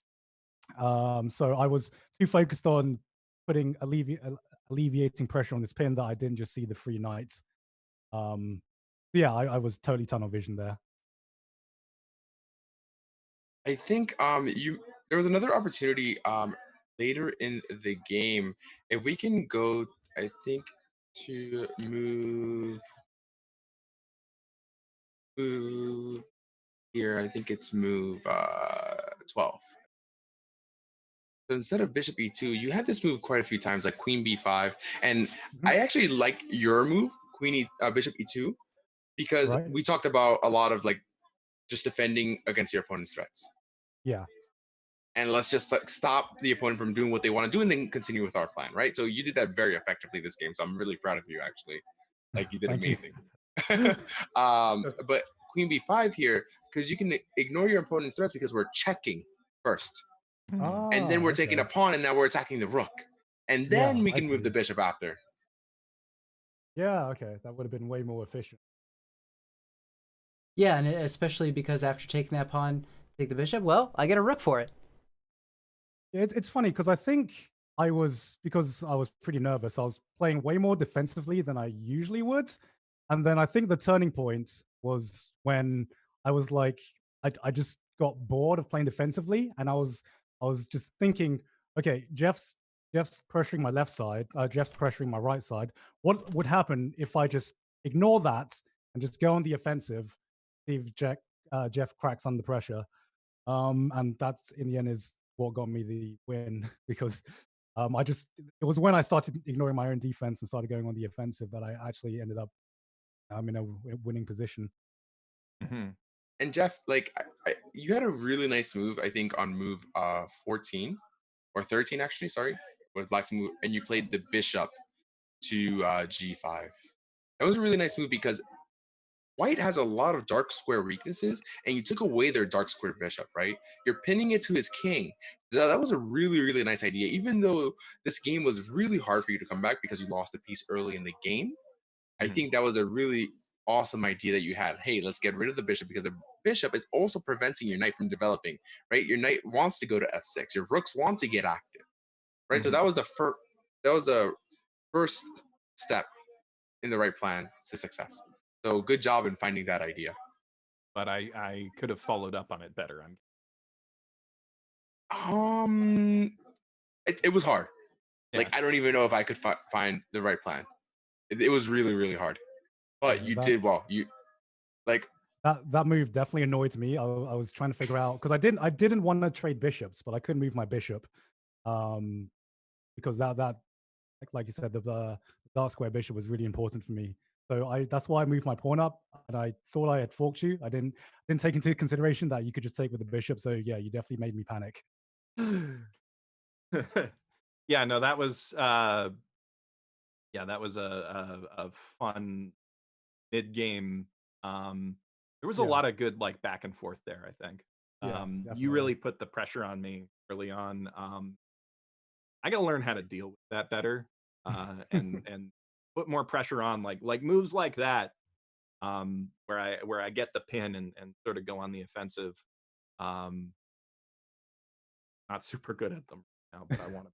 So I was too focused on putting alleviating pressure on this pin that I didn't just see the free knight. Yeah, I was totally tunnel vision there. I think there was another opportunity later in the game. If we can go, I think, to move here. I think it's move 12. So instead of bishop e2, you had this move quite a few times, like queen b5, and I actually like your move, bishop e2, because we talked about a lot of like just defending against your opponent's threats. Yeah. And let's just like stop the opponent from doing what they want to do and then continue with our plan, right? So you did that very effectively this game. So I'm really proud of you, actually. Like you did amazing. But queen b5 here, because you can ignore your opponent's threats because we're checking first. And then we're taking a pawn, and now we're attacking the rook. And then we can move the bishop after. Yeah, okay. That would have been way more efficient. Yeah, and especially because after taking that pawn, take the bishop, well, I get a rook for it. It's funny because I think because I was pretty nervous, I was playing way more defensively than I usually would. And then I think the turning point was when I was like, I just got bored of playing defensively, and I was just thinking, okay, Jeff's pressuring my left side, Jeff's pressuring my right side. What would happen if I just ignore that and just go on the offensive, see if Jeff cracks under pressure? And that's in the end is what got me the win because it was when I started ignoring my own defense and started going on the offensive that I actually ended up in a winning position. And Jeff, like you had a really nice move, I think, on move 14 or 13, actually. Sorry, with black to move, and you played the bishop to g5. That was a really nice move because white has a lot of dark square weaknesses, and you took away their dark square bishop, right? You're pinning it to his king. So that was a really, really nice idea. Even though this game was really hard for you to come back because you lost a piece early in the game, I think that was a really awesome idea that you had. Hey, let's get rid of the bishop because the bishop is also preventing your knight from developing, right? Your knight wants to go to f6. Your rooks want to get active, right? So that was the first step in the right plan to success. So good job in finding that idea. But I could have followed up on it better. It was hard. Yeah. Like I don't even know if I could find the right plan. It was really really hard. But Yeah, you did well. You like that move definitely annoyed me. I was trying to figure out because I didn't want to trade bishops, but I couldn't move my bishop, because that like you said, the dark square bishop was really important for me. So that's why I moved my pawn up, and I thought I had forked you. I didn't take into consideration that you could just take with the bishop. So yeah, you definitely made me panic. Yeah, no, that was that was a fun mid game. There was a Yeah. lot of good like back and forth there, I think. Yeah, You definitely. really put the pressure on me early on. I gotta learn how to deal with that better, and put more pressure on like moves like that, where I get the pin and sort of go on the offensive. Um, Not super good at them now, but I want to.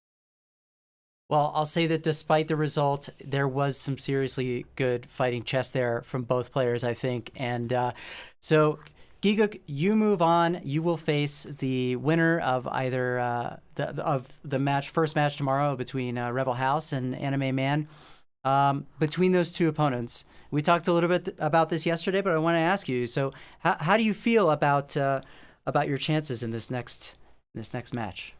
Well, I'll say that despite the result, there was some seriously good fighting chess there from both players, I think. And so, Gigguk, you move on. You will face the winner of either the first match tomorrow between Rebel House and Anime Man. Between those two opponents, we talked a little bit about this yesterday, but I want to ask you. So, how do you feel about your chances in this next match?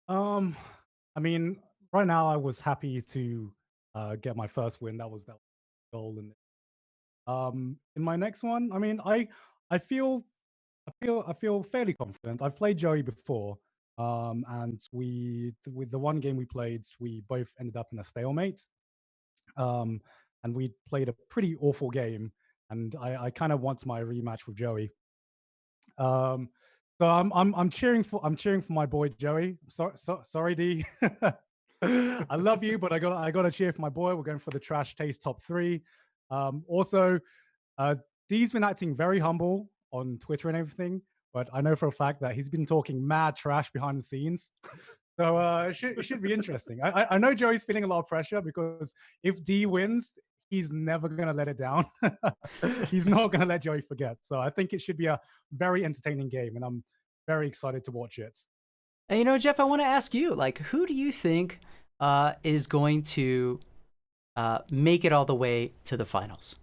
I mean, right now I was happy to get my first win. That was goal. And in my next one, I mean, I feel fairly confident. I've played Joey before, and with the one game we played, we both ended up in a stalemate. And we played a pretty awful game, and I kind of want my rematch with Joey. So I'm cheering for my boy Joey. Sorry, D. I love you, but I got to cheer for my boy. We're going for the trash taste top 3. Also, D's been acting very humble on Twitter and everything, but I know for a fact that he's been talking mad trash behind the scenes. So it should be interesting. I know Joey's feeling a lot of pressure because if D wins, he's never going to let it down. He's not going to let Joey forget. So I think it should be a very entertaining game, and I'm very excited to watch it. And Jeff, I want to ask you, like, who do you think is going to make it all the way to the finals?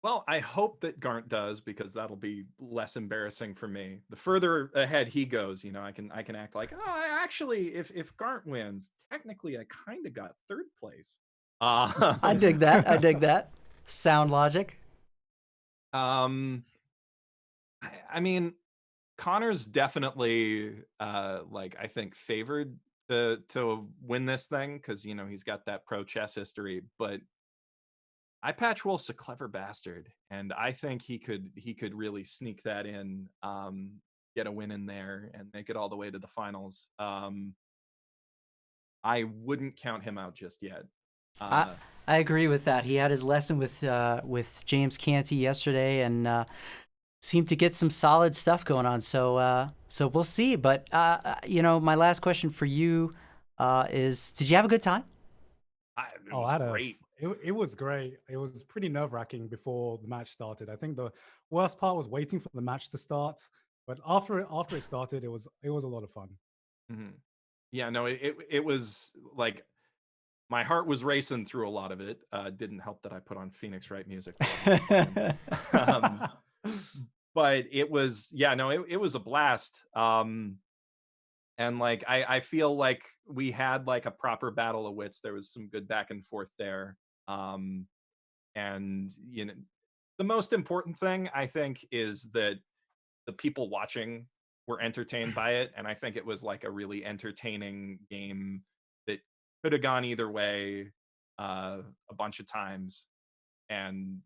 Well, I hope that Garnt does, because that'll be less embarrassing for me. The further ahead he goes, I can act like, actually, if Garnt wins, technically I kind of got 3rd place. I dig that. I dig that. Sound logic. I mean, Connor's definitely I think favored to win this thing because he's got that pro chess history, but Wolf's a clever bastard, and I think he could really sneak that in, get a win in there, and make it all the way to the finals. I wouldn't count him out just yet. I agree with that. He had his lesson with James Canty yesterday, and seemed to get some solid stuff going on. So we'll see. But my last question for you is: did you have a good time? It was great. It was great. It was pretty nerve-wracking before the match started. I think the worst part was waiting for the match to start. But after it started, it was a lot of fun. Mm-hmm. Yeah, no, it was like my heart was racing through a lot of it. Didn't help that I put on Phoenix Wright music. But it was, it was a blast. And I feel like we had like a proper battle of wits. There was some good back and forth there. And the most important thing I think is that the people watching were entertained by it, and I think it was like a really entertaining game that could have gone either way a bunch of times. And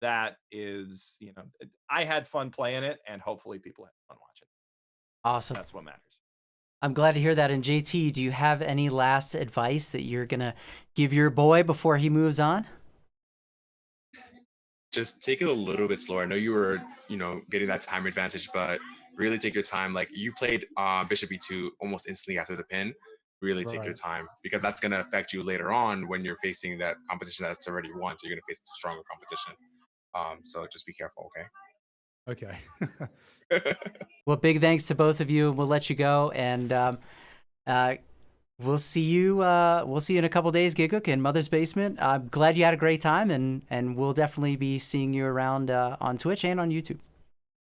that is, I had fun playing it, and hopefully people had fun watching. Awesome. That's what matters. I'm glad to hear that. And JT, do you have any last advice that you're gonna give your boy before he moves on? Just take it a little bit slower. I know you were, getting that time advantage, but really take your time. Like you played Bishop E2 almost instantly after the pin. Really take your time, because that's going to affect you later on when you're facing that competition that's already won. So you're going to face stronger competition. So just be careful, okay? Okay. Well, big thanks to both of you. We'll let you go, and we'll see you. We'll see you in a couple days, Gigguk, in Mother's Basement. I'm glad you had a great time, and we'll definitely be seeing you around on Twitch and on YouTube.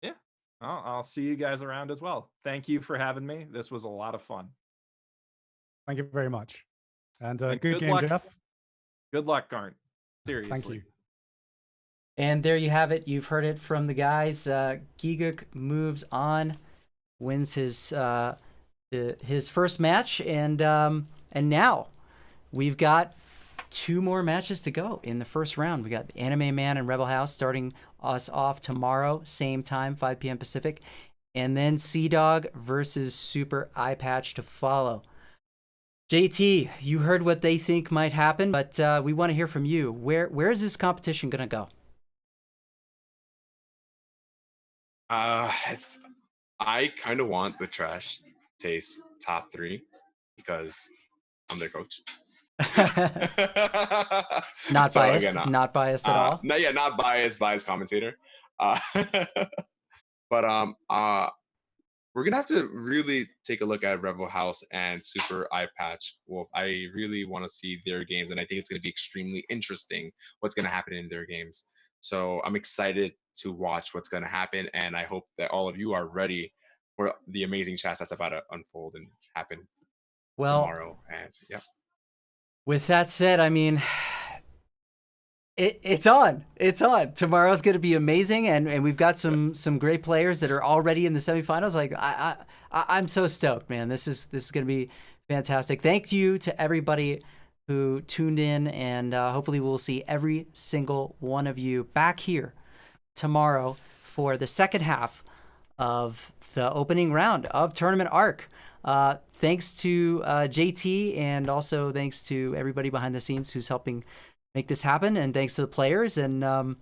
Yeah, I'll see you guys around as well. Thank you for having me. This was a lot of fun. Thank you very much. And And good good game, luck. Jeff. Good luck, Garnt. Seriously. Thank you. And there you have it. You've heard it from the guys. Gigguk moves on, wins his first match, and now we've got 2 more matches to go in the first round. We got Anime Man and Rebel House starting us off tomorrow, same time, 5 p.m. Pacific, and then Sea Dog versus Super Eye Patch to follow. JT, you heard what they think might happen, but we want to hear from you. Where is this competition gonna go? I kind of want the Trash Taste top 3 because I'm their coach. Not So, biased. again, Not biased at all. not biased commentator. But we're gonna have to really take a look at Rebel House and Super Eye Patch Wolf. I really want to see their games, and I think it's gonna be extremely interesting what's gonna happen in their games. So I'm excited to watch what's gonna happen, and I hope that all of you are ready for the amazing chess that's about to unfold and happen tomorrow. And yeah. With that said, I mean, it's on. It's on. Tomorrow's going to be amazing, and we've got some great players that are already in the semifinals. Like I'm so stoked, man. This is going to be fantastic. Thank you to everybody who tuned in, and hopefully we'll see every single one of you back here tomorrow for the second half of the opening round of Tournament Arc. Thanks to JT, and also thanks to everybody behind the scenes who's helping make this happen, and thanks to the players, and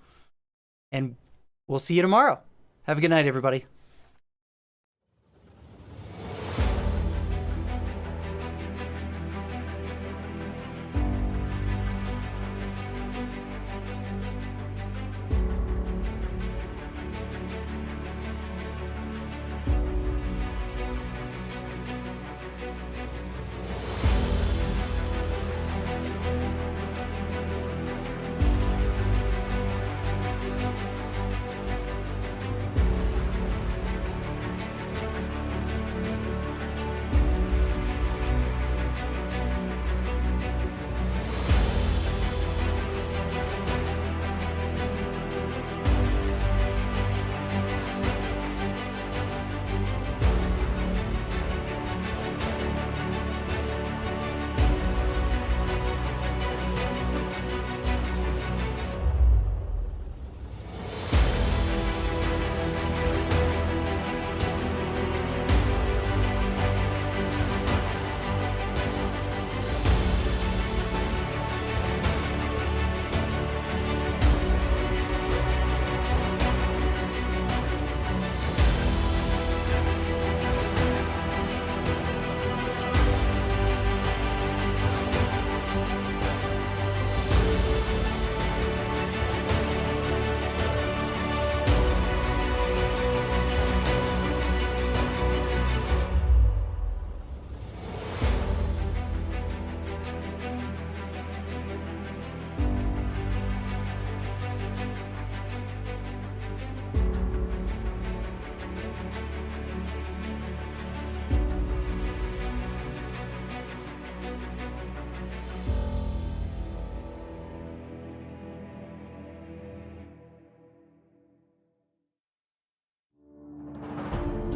we'll see you tomorrow. Have a good night, everybody.